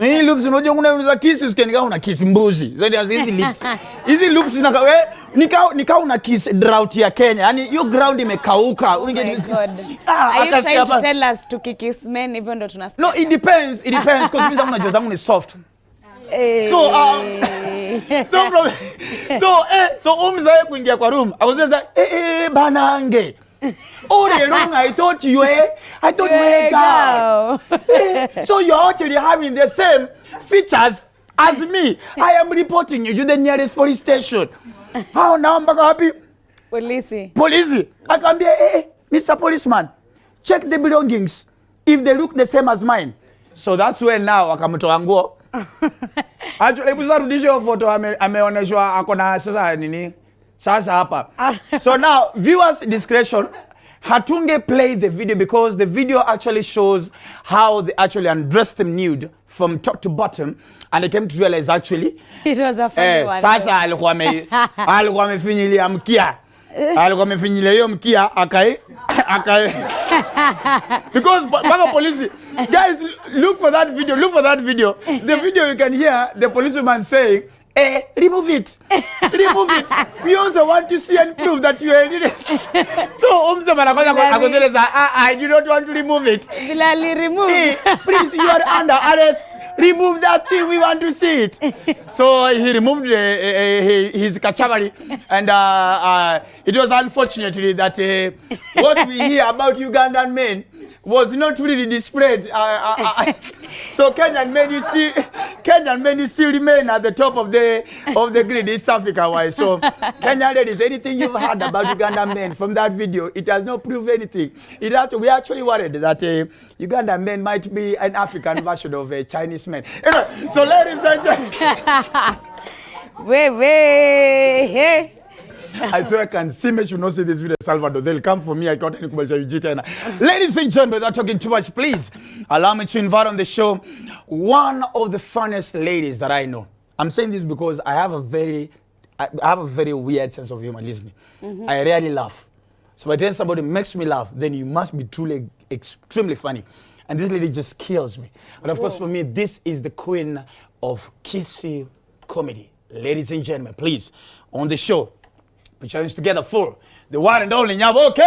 Hii lips unajua unaweza kiss usikieni una kiss mbuzi. Zaidi ya hizi lips. Hizi lips nika una kiss drought ya Kenya. Yaani hiyo ground imekauka.
Are you trying to tell us to kiss men even ndo tunasikia?
No, it depends because mimi unajua zangu ni soft. So umzae kuingia kwa room. I was just like banange. Oh, wrong. I thought you were girl. So you're actually having the same features as me, I am reporting you to the nearest police station. How now mpaka wapi? Police. Akambia, hey, Mr. Policeman, check the belongings if they look the same as mine. So that's when now akamtoa nguo. Actually, hebu sarudishe hiyo photo ameoneshwa akona sasa nini? Sasa hapa. So now viewers discretion, hatunge play the video because the video actually shows how they actually undressed him nude from top to bottom, and they came to realize actually
it was a funny one.
Sasa alikuwa amefinyilia mkia. Alikuwa amefinyilia hiyo mkia akai because baka police guys, look for that video. The video you can hear the policeman saying, remove it. We also want to see and prove that you are in it. So I do not want to remove it. Please, you are under arrest. Remove that thing, we want to see it. So he removed his kachabari, and it was unfortunately that what we hear about Ugandan men was not really displayed. So Kenyan men still remain at the top of the grid East Africa wise. So Kenyan ladies, anything you've heard about Ugandan men from that video, it does not prove anything. We actually worried that Ugandan men might be an African version of a Chinese man. Anyway, so ladies and gentlemen,
hey.
I swear I can see me should not see this video, Salvador. They'll come for me. I can't any Ladies and gentlemen, without talking too much, please allow me to invite on the show one of the funniest ladies that I know. I'm saying this because I have a very weird sense of humor. Listening, I rarely laugh. So when somebody makes me laugh, then you must be truly extremely funny. And this lady just kills me. But of course, for me, this is the queen of kissy comedy. Ladies and gentlemen, please on the show. Put your hands together for the one and only Nyaboke!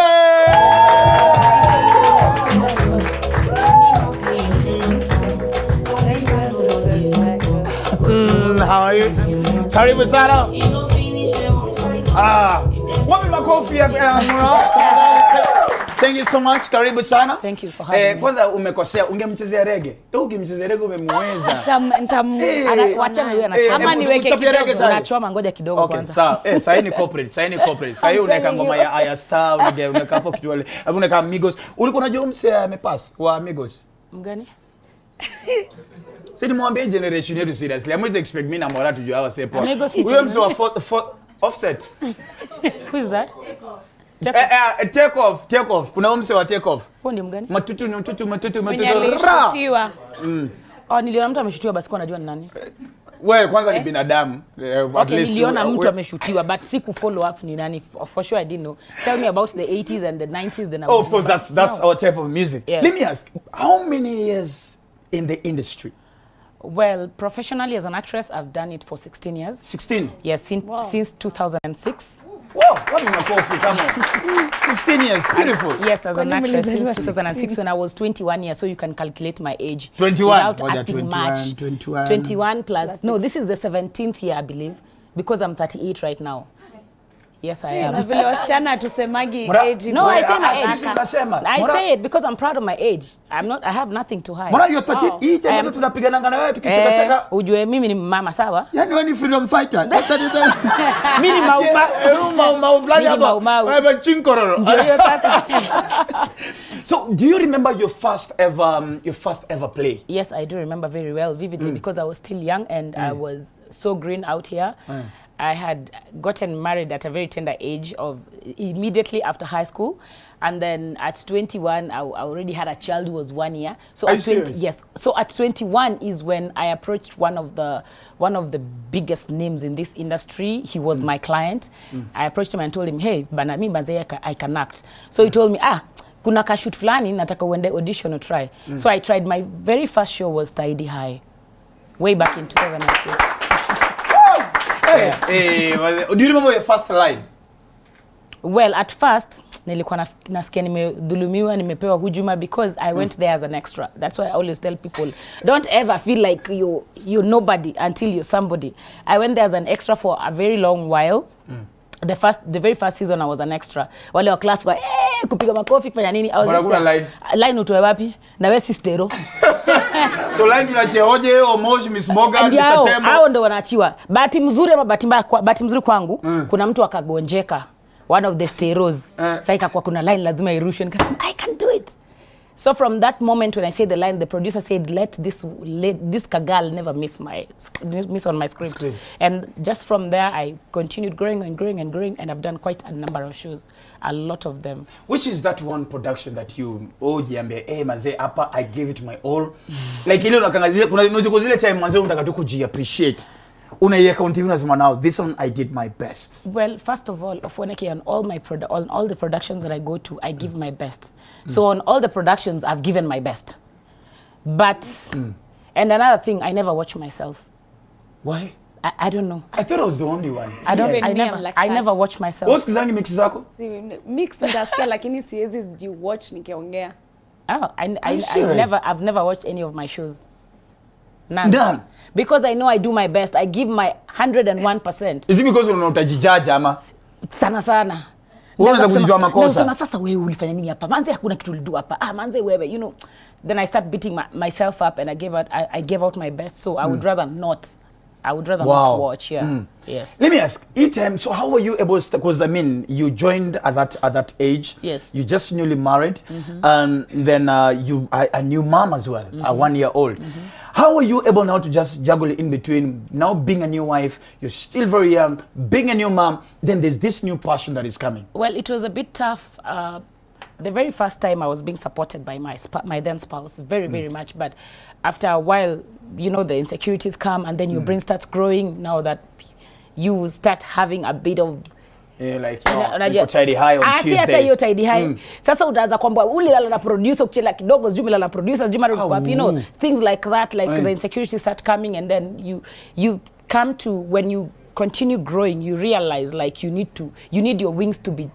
How are you? Karibu sana. Wapi makofi ya Thank you so much. Karibu sana.
Thank you for having me.
Kwanza umekosea, ungemchezea reggae. Ukimchezea reggae umemweza.
Anatuacha na yeye anachoma.
Ama niweke kidogo.
Anachoma, ngoja kidogo kwanza.
Sawa. Sasa ni corporate. Sasa hii unaweka ngoma ya Aya Star, unaweka hapo kitu wale. Hapo unaweka Amigos. Ulikuwa unajua mse amepass wa Amigos?
Mgani?
Sisi mwambie generation yetu seriously. Amwezi expect mimi na Moraa tujue hawa sepo.
Huyo
mse wa Offset.
Who is that?
Take off. Kuna mse wa take off.
Huo ndio mgani?
Matutu.
Alishutiwa.
Niliona mtu ameshutiwa basi kwa najua ni nani.
Wewe kwanza ni binadamu. At least
niliona mtu ameshutiwa but siku follow up ni nani. For sure I didn't know. Tell me about the 80s and the 90s then
of course that's our type of music.
Yes.
Let me ask, how many years in the industry?
Well, professionally as an actress, I've done it for 16 years.
16?
Yes, since 2006.
Wow, what is my coffee? Come on. 16 years, beautiful.
Yes, as an actress since 2006 when I was 21 years, so you can calculate my age.
21?
Without asking much. 21 plus. No, this is the 17th year, I believe, because I'm 38 right now. Yes, I am.
Vile wasichana tusemagi age.
No, I say my age. I say it because I'm proud of my age. I have nothing to hide.
Moraa, you're 38. Hii chama tunapigananga na wewe tukicheka.
Ujue mimi ni mama sawa?
Yaani wewe ni freedom fighter.
Mimi ni
mauma fulani hapo. Wewe chinkororo. So, do you remember your first ever play?
Yes, I do remember very well, vividly, because I was still young and I was so green out here. I had gotten married at a very tender age of immediately after high school, and then at 21 I already had a child who was 1 year. So
at 20,
yes, so at 21 is when I approached one of the biggest names in this industry. He was my client. I approached him and told him, hey, bana mimi manze I can act. So he told me, kuna kashoot fulani nataka uende audition or try. So I tried. My very first show was Tidy High, way back in 2006.
Do you remember your first line?
Well, at first, nilikuwa nasikia nimedhulumiwa, nimepewa hujuma because I went there as an extra. That's why I always tell people, don't ever feel like you're nobody until you're somebody. I went there as an extra for a very long while. The very first season I was an extra. Wale wa class were, kupiga makofi kufanya nini? I was
But
just
hakuna
there. Line utoe wapi? Na wewe si stereo.
So line tunacheoje Omosh, Miss Morgan,
Ndio,
Mr. Tembo.
hao ndo wanaachiwa. Bahati mzuri ama bahati mbaya, bahati mzuri kwangu, kuna mtu akagonjeka one of the stereos. Sasa ikakuwa kuna line lazima irushwe, nikasema I can do it. So from that moment when I said the line, the producer said, let this kagal never miss on my script. And just from there, I continued growing and growing and growing, and I've done quite a number of shows, a lot of them.
Which is that one production that you jiambia manze hapa I gave it my all. Like ile unakangalia kuna zile time manze unataka tu kuji-appreciate. Unaiweka on TV unasema now this one I did my best.
Well, first of all, Ofweneke, on all the productions that I go to, I give my best. So on all the productions, I've given my best. But and another thing, I never watch myself.
Why?
I don't know.
I thought I was the only one.
I never watch myself.
What's kizangi mix zako?
Mix ndasikia lakini siwezi watch nikiongea.
Oh, I've never watched any of my shows.
None.
Because I know I do my best. I give my 101%.
Is it because unautajijaji ama?
Sana.
Unaanza kujijua makosa.
Nasema sasa wewe ulifanya nini hapa? Manze hakuna kitu ulidu hapa. Manze wewe, you know. Then I start beating myself up and I gave out my best. So I would rather not. I would rather not watch. Yeah. Yes.
Let me ask. So how were you able to? Because I mean, you joined at that age.
Yes.
You just newly married, and then you a new mom as well, a 1 year old. How were you able now to just juggle in between now being a new wife, you're still very young, being a new mom, then there's this new passion that is coming?
Well, it was a bit tough. The very first time I was being supported by my then spouse, very, very much. But after a while, you know, the insecurities come and then your brain starts growing. Now that you start having a bit of
like tidy high on Tuesdays.
Hata hiyo tidy high. Sasa utaanza kwamba ulilala na producer kuchela kidogo, sijui umelala na producer, sijui mara kwa you know, things like that, like the insecurities start coming, and then you come to, when you continue growing, you realize like you need your wings to be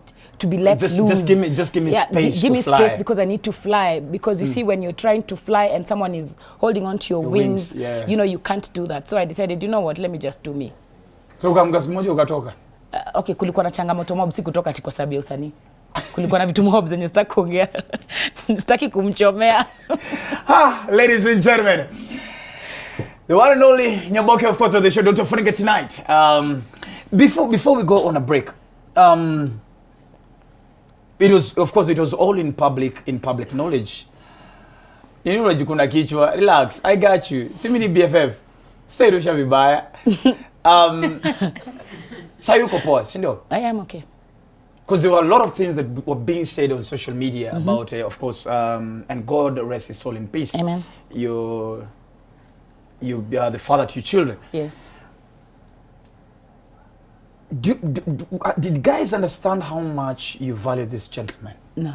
let loose.
Just give me space
give
to
me
fly.
Space because I need to fly, because you see, when you're trying to fly and someone is holding on to your wings, you know, you can't do that. So I decided, you know what, let me just do me.
So ukamka siku moja ukatoka?
Okay, kulikuwa na changamoto mob, si kutoka ati kwa sababu ya usanii. Kulikuwa na vitu mob zenye sitaki kuongea. Sitaki kumchomea.
Ladies and gentlemen, the one and only Nyaboke, of course, of the show, Dr. Ofweneke tonight. Before we go on a break, it was all in public knowledge. Nini unajikuna kichwa? Relax, I got you. Si mimi ni BFF. Stay rusha vibaya. Sayuko poa, si ndio?
I am okay.
Because there were a lot of things that were being said on social media about, of course, and God rest his soul in peace.
Amen.
You are the father to your children.
Yes.
Did guys understand how much you value this gentleman?
No.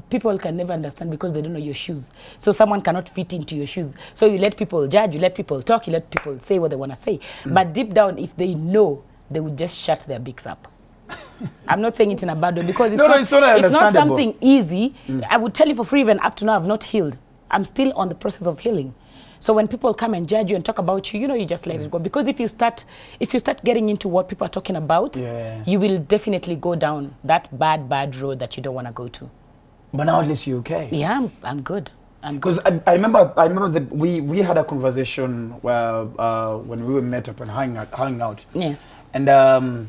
People can never understand because they don't know your shoes. So someone cannot fit into your shoes. So you let people judge, you let people talk, you let people say what they want to say. But deep down, if they know, they would just shut their beaks up. I'm not saying it in a bad way, because it's not something easy. I would tell you for free, even up to now, I've not healed. I'm still on the process of healing. So when people come and judge you and talk about you, you know, you just let it go. Because if you start getting into what people are talking about, you will definitely go down that bad road that you don't want to go to.
But now at least you're okay.
Yeah, I'm good.
Because I remember that we had a conversation where when we were met up and hanging out.
Yes.
And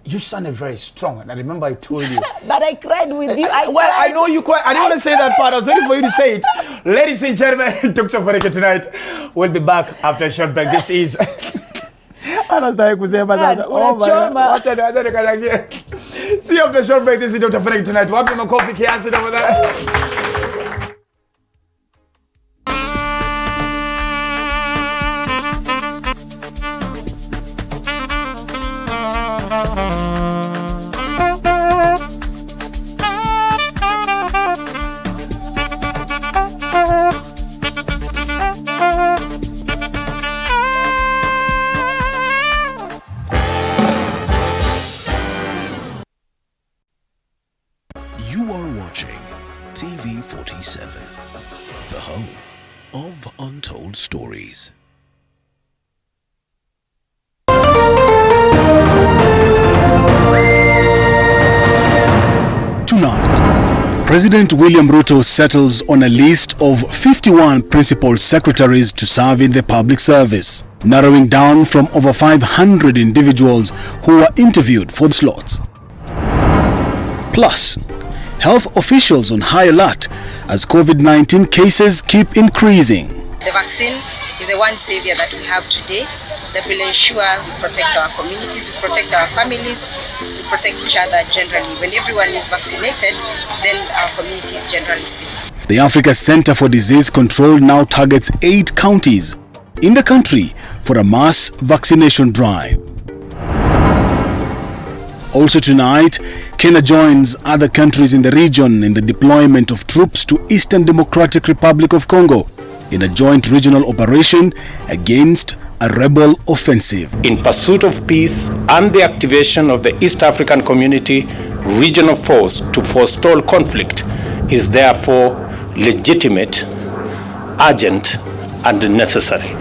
you sounded very strong, and I remember I told you.
But I cried with you.
I know you cried. I didn't want to say that part. I was waiting for you to say it. Ladies and gentlemen, Dr. Ofweneke tonight. We'll be back after a short break. This is. Anastahili kusema sasa. Oh my God. Wacha nikajagie. See you after a short break. This is Dr. Ofweneke tonight. Wapi makofi kiasi over there.
You are watching TV 47, the home of untold stories. President William Ruto settles on a list of 51 principal secretaries to serve in the public service, narrowing down from over 500 individuals who were interviewed for the slots. Plus, health officials on high alert as COVID-19 cases keep increasing.
The vaccine is the one savior that we have today that will ensure we protect our communities, we protect our families, we protect each other generally. When everyone is vaccinated, then our community is generally safe.
The Africa Center for Disease Control now targets 8 counties in the country for a mass vaccination drive. Also tonight, Kenya joins other countries in the region in the deployment of troops to Eastern Democratic Republic of Congo in a joint regional operation against a rebel offensive.
In pursuit of peace and the activation of the East African Community regional force to forestall conflict is therefore legitimate, urgent, and necessary.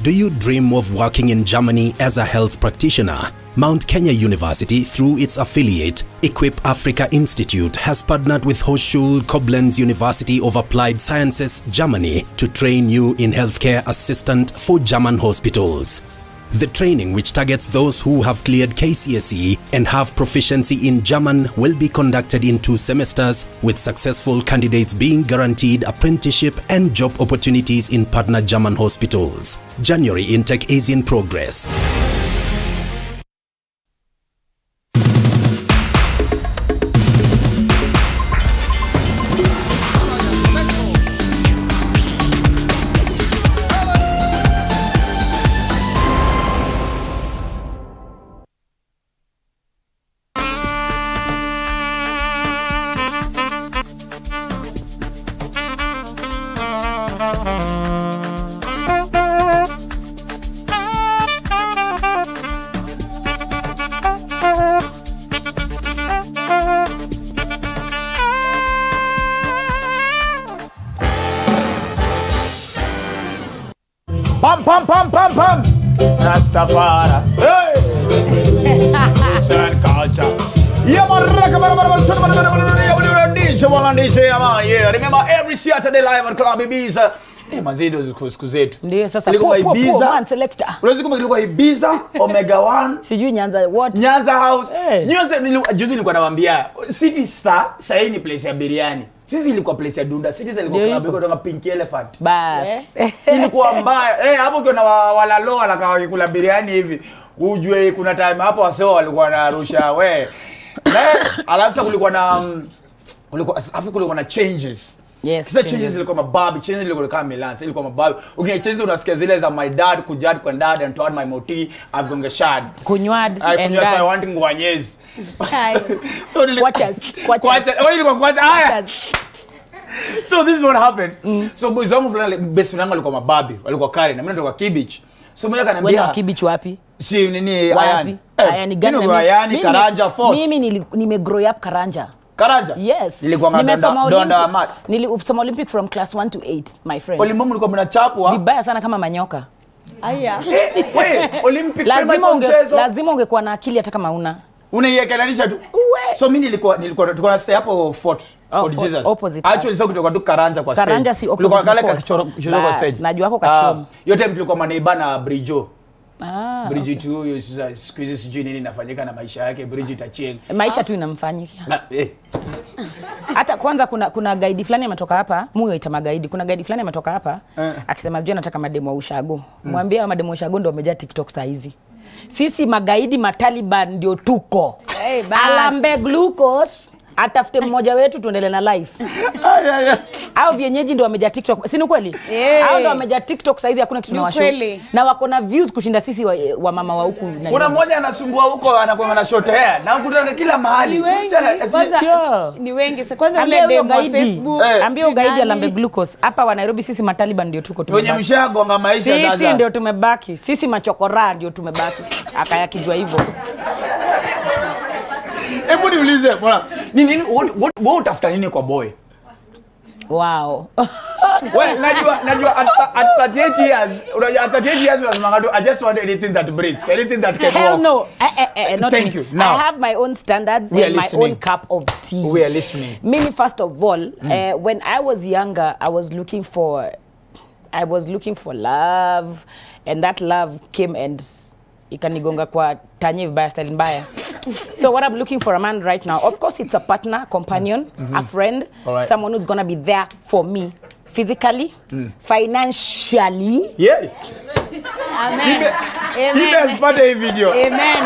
Do you dream of working in Germany as a health practitioner? Mount Kenya University, through its affiliate, Equip Africa Institute, has partnered with Hochschule Koblenz University of Applied Sciences, Germany, to train you in healthcare assistant for German hospitals. The training, which targets those who have cleared KCSE and have proficiency in German, will be conducted in 2 semesters, with successful candidates being guaranteed apprenticeship and job opportunities in partner German hospitals. January intake is in progress.
Pam pam pam pam pam. Rastafari. Hey. Sun culture. Yeah, remember every Saturday live on Club Ibiza. Mazido siku zetu.
Ndio sasa
Ilikuwa Ibiza.
Man selector.
Unaweza kumbuka ilikuwa Ibiza, Omega 1.
Sijui Nyanza what?
Nyanza House. Nyanza juzi nilikuwa nawaambia City Star sasa hii ni place ya biriani. Sisi ilikuwa place ya dunda. Sisi ilikuwa club iko toka Pink Elephant.
Bas.
Ilikuwa mbaya. Hapo kuna walalo alakawa kula biriani hivi. Ujue kuna time hapo waseo walikuwa wanarusha alafu kulikuwa na changes.
Yes.
Kisa changes ilikuwa mababi, changes ilikuwa kama Milanse, ilikuwa mababi. Changes unasikia zile za my dad kujad kwa dad and toward my moti I've gone shad.
Kunywad
and dad. I want ngwanyezi. So So this is what happened. So boys wangu fulani best friend yangu alikuwa mababi, walikuwa Karen na mimi natoka Kibich. So mmoja kananiambia
wewe Kibich wapi?
Si nini Ayani.
Ayani gani?
Ayani Karanja Fort.
Mimi nimegrow up Karanja.
Karanja?
Yes.
Nilikuwa donda mat.
Nilisoma Olympic from class 1 to 8, my friend.
Olympic mlikuwa mnachapwa?
Vibaya sana kama manyoka.
Aya.
Wait, Olympic
lazima ungekuwa na akili hata kama una.
Unaiyekelanisha tu. So mimi tulikuwa na stay hapo Fort Jesus.
Opposite.
Actually sio kutoka tu Karanja kwa stage.
Karanja si opposite.
Tulikuwa kale kakichoro kwa stage.
Najua wako kachomo.
Yote tulikuwa maneiba na Brijo. Bridget huyo sasa siku hizi sijui nini inafanyika na maisha yake. Bridget Achieng.
Maisha tu inamfanyika. Hata kwanza kuna guide fulani ametoka hapa, Mungu aita magaidi. Kuna guide fulani ametoka hapa akisema sijui anataka mademo wa ushago. Mwambie mademo wa ushago ndio wamejaa TikTok saa hizi. Sisi magaidi mataliban ndio tuko. Alambe glucose atafute mmoja wetu tuendelee na life. Hao vienyeji ndio wamejaa TikTok. Si ni kweli? Hao ndio wamejaa TikTok saizi hakuna kitu na washo. Na wako na views kushinda sisi wa mama wa huku.
Kuna mmoja anasumbua huko anakuwa na short hair na kukutana kila mahali.
Ni wengi. Kwanza ule demo wa Facebook.
Ambia ugaidi alambe glucose. Hapa wa Nairobi sisi mataliban ndio tuko
tumebaki. Wenye mshagonga maisha sasa.
Sisi ndio tumebaki. Sisi machokora ndio tumebaki. Akayakijua hivyo.
Hebu niulize bwana, nini wewe utafuta nini kwa boy?
Wow.
Well, najua at 38 years, at 38 years I just want anything that breathes, anything that can
Hell
walk.
no. Not
Thank
me.
you. Now,
I have my own standards
we are
and my
listening.
own cup of tea.
We are listening.
Mimi, first of all, when I was younger, I was looking for love, and that love came and ikanigonga kwa tanye vibaya style mbaya. So what I'm looking for a man right now, of course it's a partner, companion, a friend, someone who's gonna be there for me physically, financially.
Yeah.
Amen.
Kibe asipate hii video.
Amen.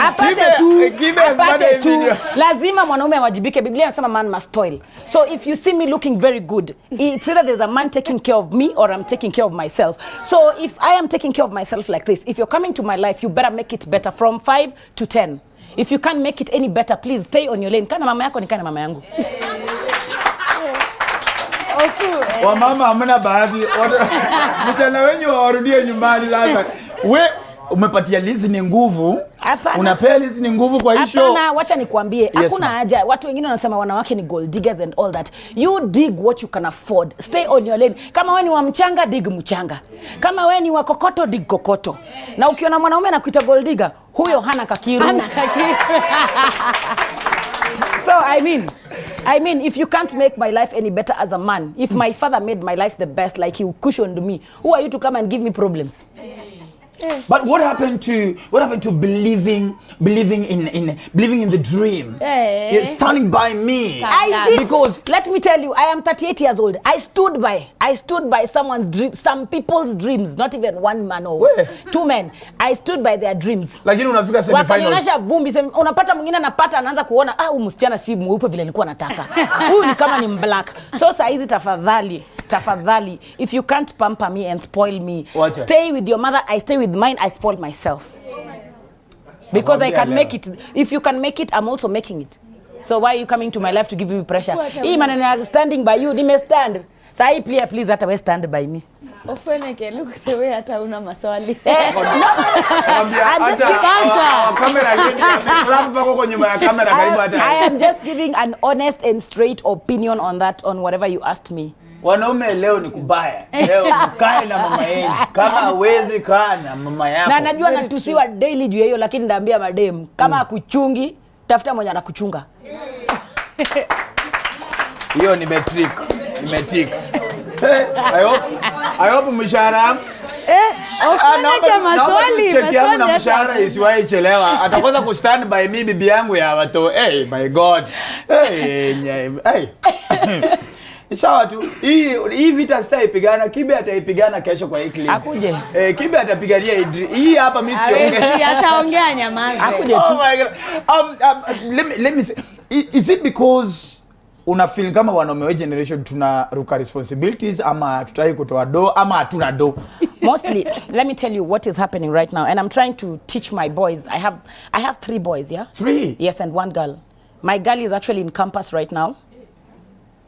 Kibe asipate hii video.
Lazima mwanaume awajibike. Biblia inasema man must toil. So if you see me looking very good, it's either there's a man taking care of me or I'm taking care of myself. So if I am taking care of myself like this, if you're coming to my life, you better make it better from 5 to 10. If you can't make it any better, please stay on your lane. Kana mama yako ni kana mama yangu.
Wamama hamna bahati. Mtana wenyu warudie nyumbani sasa. We umepatia Liz ni nguvu. Unapea Liz ni nguvu kwa hisho.
Hapana, wacha nikwambie, hakuna haja. Watu wengine wanasema wanawake ni gold diggers and all that. You dig what you can afford. Stay on your lane. Kama wewe ni wa mchanga, dig mchanga. Kama wewe ni wa kokoto, dig kokoto. Na ukiona mwanaume anakuita gold digger, huyo hana kakiru. Hana kakiru. So I mean, if you can't make my life any better as a man, if my father made my life the best, like he cushioned me, who are you to come and give me problems?
But what happened to believing in the dream? You're standing by me.
I did,
because
let me tell you, I am 38 years old. I stood by someone's dream, some people's dreams, not even one man or two men. I stood by their dreams.
Lakini unafika semi finals.
Wakanionyesha vumbi, unapata mwingine anapata anaanza kuona huyu msichana si mweupe vile nilikuwa nataka. Huyu ni kama ni black. So saa hizi tafadhali, if you can't pamper me and spoil me, stay with your mother, I stay with mine, I spoil myself. Because I can make it. If you can make it, I'm also making it. So why are you coming to my life to give me pressure? Hii maneno standing by you, nime stand. Saa hii please hata we stand by me.
Ofweneke, look the way hata una maswali.
I am just giving an honest and straight opinion on that, on whatever you asked me.
Wanaume leo ni kubaya. Leo ukae na mama yenu. Kama hawezi kaa na mama yako.
Na najua natusiwa daily juu hiyo, lakini ndaambia madem kama akuchungi, tafuta mmoja anakuchunga.
Hiyo ni metric. I hope mshahara. Maswali na mshahara isiwahi chelewa. Atakosa ku stand by me bibi yangu ya watu. Hey my God. Hey. Sawa tu. Hii vita sitaipigana, Kibe ataipigana kesho kwa hii clip.
Akuje.
Kibe atapigania hii hapa mimi siongea.
Ataongea nyamaze.
Akuje tu.
Oh my God. Let me say, is it because una feel kama wanaume wa generation tunaruka responsibilities ama tutaki kutoa do ama hatuna do?
Mostly, let me tell you what is happening right now, and I'm trying to teach my boys. I have 3 boys, yeah?
3?
Yes, and 1 girl. My girl is actually in campus right now.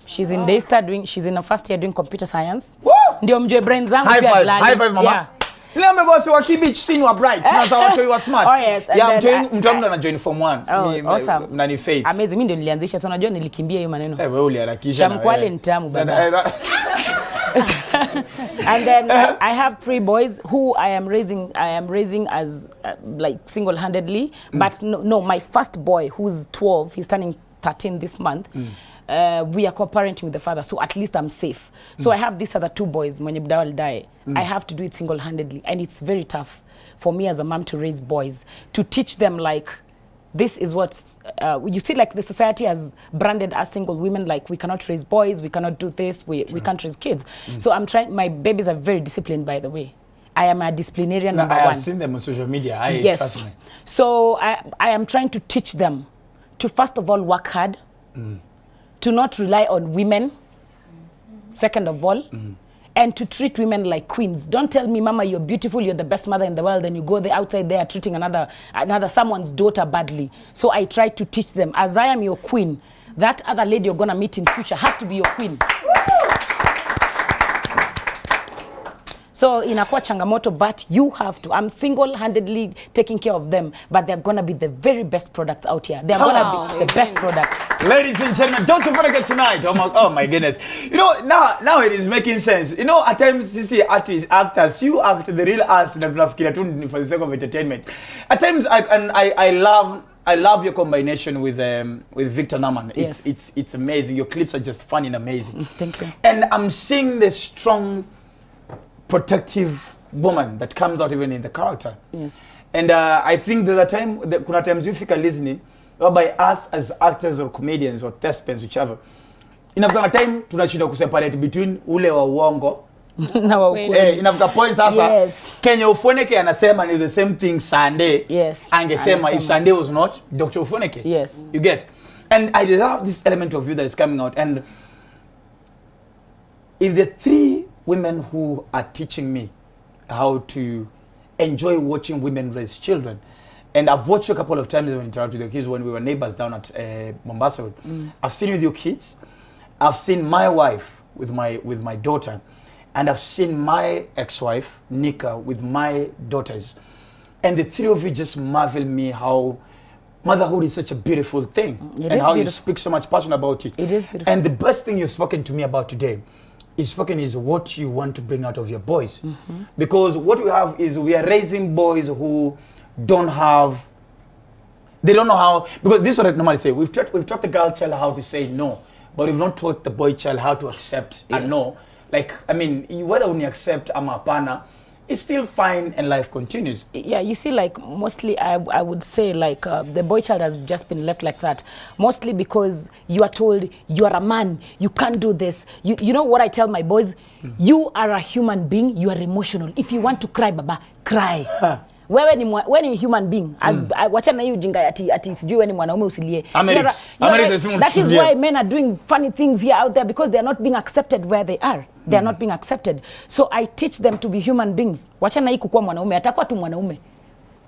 She's in DStv she's in her first year doing computer science. Ndio mjue brain zangu
pia
zilali.
High five mama.
Yeah.
Leo mmebosi wa Kibich sini wa bright. Tunaza watu wa smart.
Oh yes.
Yeah, mtamu na join form 1.
Awesome.
Na ni faith.
Amazing, mimi ndio nilianzisha. So unajua nilikimbia hiyo maneno.
Wewe uliharakisha na.
Chamkwale ni tamu baba. And then I have 3 boys who I am raising as like single-handedly. But no, my first boy who's 12, he's turning 13 this month. We are co-parenting with the father, so at least I'm safe. So I have these other 2 boys. Mwenye buda will die. I have to do it single-handedly, and it's very tough for me as a mom to raise boys, to teach them like this is what you see, like the society has branded us single women, like we cannot raise boys, we cannot do this, we can't raise kids. So I'm trying. My babies are very disciplined, by the way. I am a disciplinarian number 1.
I have seen them on social media. Trust me.
So I am trying to teach them to first of all work hard, to not rely on women, second of all, and to treat women like queens. Don't tell me, mama, you're beautiful, you're the best mother in the world, and you go outside there treating another someone's daughter badly. So I try to teach them, as I am your queen, that other lady you're gonna meet in future has to be your queen. So inakuwa changamoto, but you have to. I'm single-handedly taking care of them, but they're gonna be the very best products out here. They're gonna be the best products.
Ladies and gentlemen, don't forget tonight. Oh my goodness. You know, now it is making sense. You know, at times you see actors, you act the real us that for the sake of entertainment. At times I love your combination with Victor Naman. It's amazing. Your clips are just fun and amazing.
Thank you.
And I'm seeing the strong protective woman that comes out even in the character.
Yes.
And I think there's a time, kuna times you fika listening, by us as actors or comedians or thespians, whichever, inafika time tunashinda kuseparate between ule wa uongo
na wa ukweli.
Inafika point sasa, Kenya Ofweneke anasema is the same thing Sunday.
Yes.
Angesema if Sunday was not Dr. Ofweneke.
Yes.
You get? And I love this element of you that is coming out. And if the 3 women who are teaching me how to enjoy watching women raise children, and I've watched you a couple of times when I interact with your kids when we were neighbors down at Mombasa. I've seen you with your kids. I've seen my wife with my daughter, and I've seen my ex-wife Nika with my daughters, and the 3 of you just marvel me how motherhood is such a beautiful thing, and how you speak so much passion about it.
It is beautiful.
And the best thing you've spoken to me about today is what you want to bring out of your boys. Because what we have is we are raising boys who don't know how, because this is what I normally say, we've taught the girl child how to say no, but we've not taught the boy child how to accept a no. Like, I mean, whether when you accept ama apana, it's still fine and life continues.
Yeah, you see, like, mostly I would say, like, the boy child has just been left like that. Mostly because you are told, you are a man, you can't do this. You know what I tell my boys? You are a human being, you are emotional. If you want to cry, baba, cry. Wewe ni human being. Wachana hiyo ujinga ati sijui wewe ni mwanaume usilie. That is why men are doing funny things here out there, because they are not being accepted where they are. They are not being accepted. So I teach them to be human beings. Wachana hii kukuwa mwanaume, atakuwa tu mwanaume.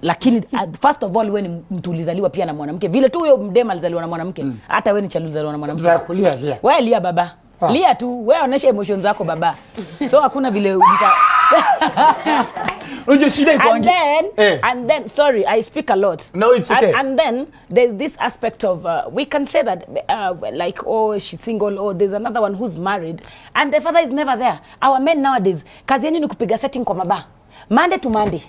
Lakini first of all, wewe ni mtu ulizaliwa pia na mwanamke. Vile tu huyo mdema alizaliwa na mwanamke, hata wewe ni chalu ulizaliwa na mwanamke. Wewe lia baba. Lia tu, wewe onesha emotions zako baba. So hakuna vile and then, sorry, I speak a lot.
No, it's okay.
And then there's this aspect of, we can say that, like, oh, she's single, or there's another one who's married, and the father is never there. Our men nowadays, kazi yenu ni kupiga setting kwa maba. Monday to Monday.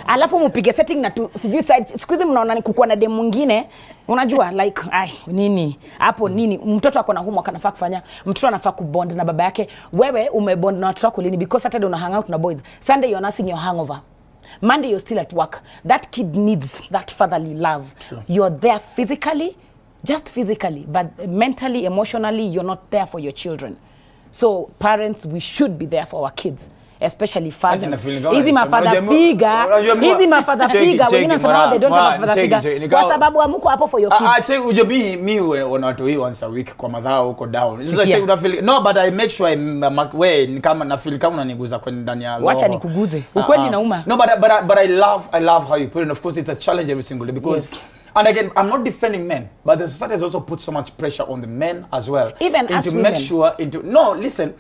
Alafu mupige setting na sijui side, siku hizi mnaona ni kukuwa na demu mwingine, unajua, like, nini hapo nini, mtoto ako na homework anafaa kufanya, mtoto anafaa kubond na baba yake. Wewe umebond na watoto wako lini? Because Saturday una hang out na boys, Sunday you're nursing your hangover, Monday you're still at work. That kid needs that fatherly love. True. You're there physically, just physically, but mentally, emotionally, you're not there for your children. So parents, we should be there for our kids, especially fathers. Hizi mafadha figure, wengine nasema they don't have a father figure. Kwa sababu amuko hapo for your kids.
Check ujobi mi watu hii once a week kwa madhao huko down. Sasa check unafeel. No, but I make sure ni kama na feel kama unaniguza kwa ndani ya.
Wacha nikuguze. Ukweli nauma.
No, but I love how you put it. And of course it's a challenge every single day, because and again, I'm not defending men, but the society has also put so much pressure on the men as well.
Even as women.
Make sure no, listen.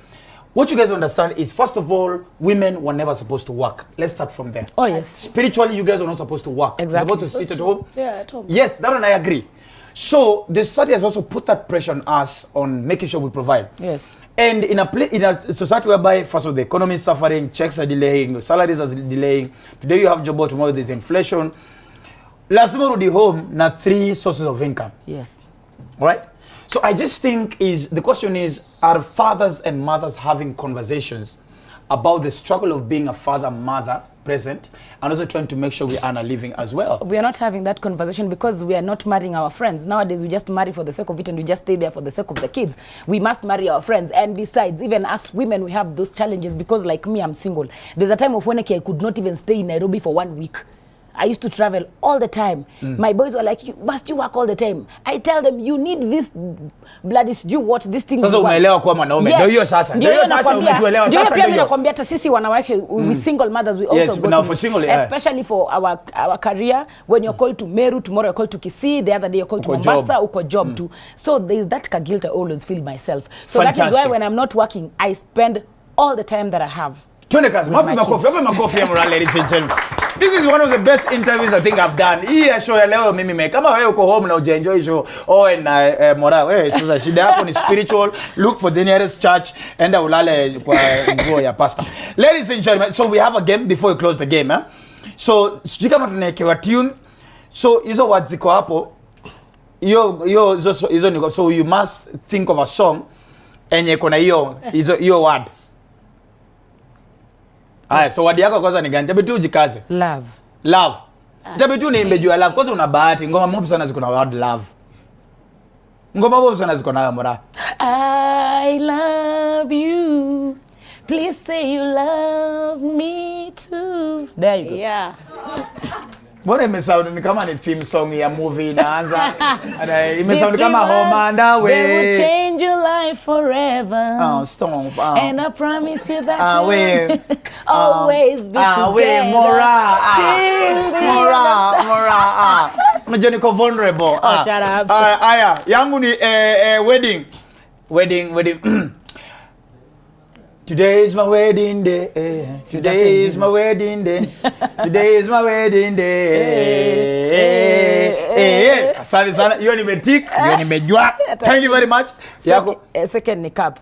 What you guys understand is, first of all, women were never supposed to work. Let's start from there.
Oh, yes.
Spiritually, you guys were not supposed to work.
Exactly.
You're supposed to sit at home.
Yeah, at home.
Yes, that one I agree. So the society has also put that pressure on us on making sure we provide.
Yes.
And in a society whereby, first of all, the economy is suffering, checks are delaying, salaries are delaying. Today you have job, tomorrow there's inflation. Lazima rudi home na 3 sources of income.
Yes.
Right? So I just think the question is, are fathers and mothers having conversations about the struggle of being a father, mother, present, and also trying to make sure we earn a living as well?
We are not having that conversation because we are not marrying our friends. Nowadays, we just marry for the sake of it and we just stay there for the sake of the kids. We must marry our friends. And besides, even as women, we have those challenges because, like me, I'm single. There's a time of when I could not even stay in Nairobi for 1 week. I used to travel all the time. My boys were like, must you work all the time? I tell them, you need this bloody, do you watch this thing?
Sasa umeelewa kwa mwanaume. Ndio hiyo sasa. Ndio hiyo sasa umetuelewa sasa.
Ndio pia mimi nakwambia hata sisi wanawake, we single mothers, we also go
now for single,
especially for our career. When you're called to Meru, tomorrow you're called to Kisii, the other day you're called to Mombasa, uko job too. So there's that guilt I always feel myself. So that is why when I'm not working, I spend all the time that I have
Twende kazi. Makofi ya Moraa, ladies and gentlemen. This is one of the best interviews I think I've done. Hii ya show ya leo mimi kama wewe uko home na unaenjoy show Owen na Moraa, wewe sasa shida yako ni spiritual. Look for the nearest church, enda ulale kwa nguo ya pastor. Ladies and gentlemen, so we have a game before we close the game, So sijui kama tunaekewa tune. So hizo words ziko hapo. Hizo ni, so you must think of a song enye kuna hiyo word. Haya, so word yako kwanza ni gani? Tabi tu ujikaze. Love. Tabi tu niimbe juu ya love. Kwanza una bahati. Ngoma mob sana ziko na word love. Ngoma mob sana ziko na Moraa.
I love you. Please say you love me too. There you go.
Yeah.
Mbona imesound ni kama ni theme song ya movie inaanza. Imesound kama Home and Away.
They will change your life forever.
Oh, stop.
And I promise you that
we'll
always be together.
Moraa. Unajua niko vulnerable.
Shut up.
Aya, yangu ni wedding. Today is my wedding day. Today is my wedding day. Today is my wedding day. Asante sana. Hiyo nimetik, hiyo nimejua. Thank you very much. Yako
second ni cup.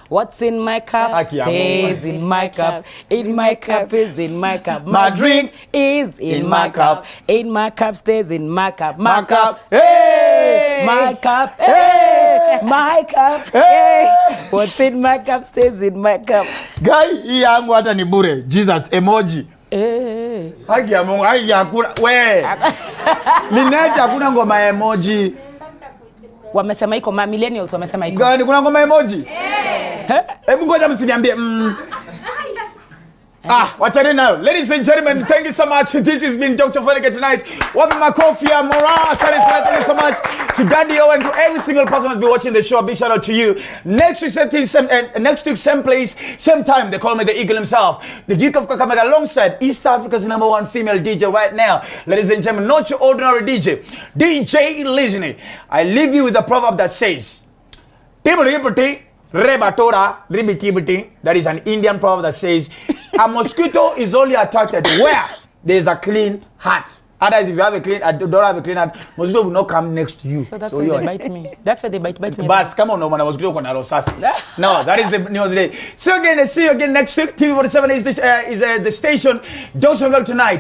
What's in my cup stays in my cup. In my cup is in my cup. My drink is in my cup. In my cup stays in my cup. My cup, hey! My cup, hey! My cup, hey! What's in my cup stays in my cup.
Guy, hii yangu hata ni bure. Jesus emoji. Haki ya Mungu, haki hakuna. We. Linet hakuna ngoma emoji.
Wamesema iko millennials wamesema iko.
Gani kuna ngoma emoji? Hebu ngoja msiniambie. Wachani nayo. Ladies and gentlemen, thank you so much. This has been Dr. Ofweneke tonight. Wapi makofi ya Moraa. Thank you so much to Daddy Owen, to every single person who's been watching the show. A big shout out to you. Next week, same place, same time. They call me the Eagle himself. The Duke of Kakamega alongside East Africa's #1 female DJ right now. Ladies and gentlemen, not your ordinary DJ. DJ Listening. I leave you with a proverb that says, that is an Indian proverb that says, a mosquito is only attracted where there is a clean heart. Otherwise, if you have don't have a clean heart, mosquito will not come next to you.
So that's why they bite me. That's why they bite me.
Bas, come on, no, mosquito kuna rosafi. No, that is the news of the day. See you again next week. TV47 is the station. Don't forget tonight.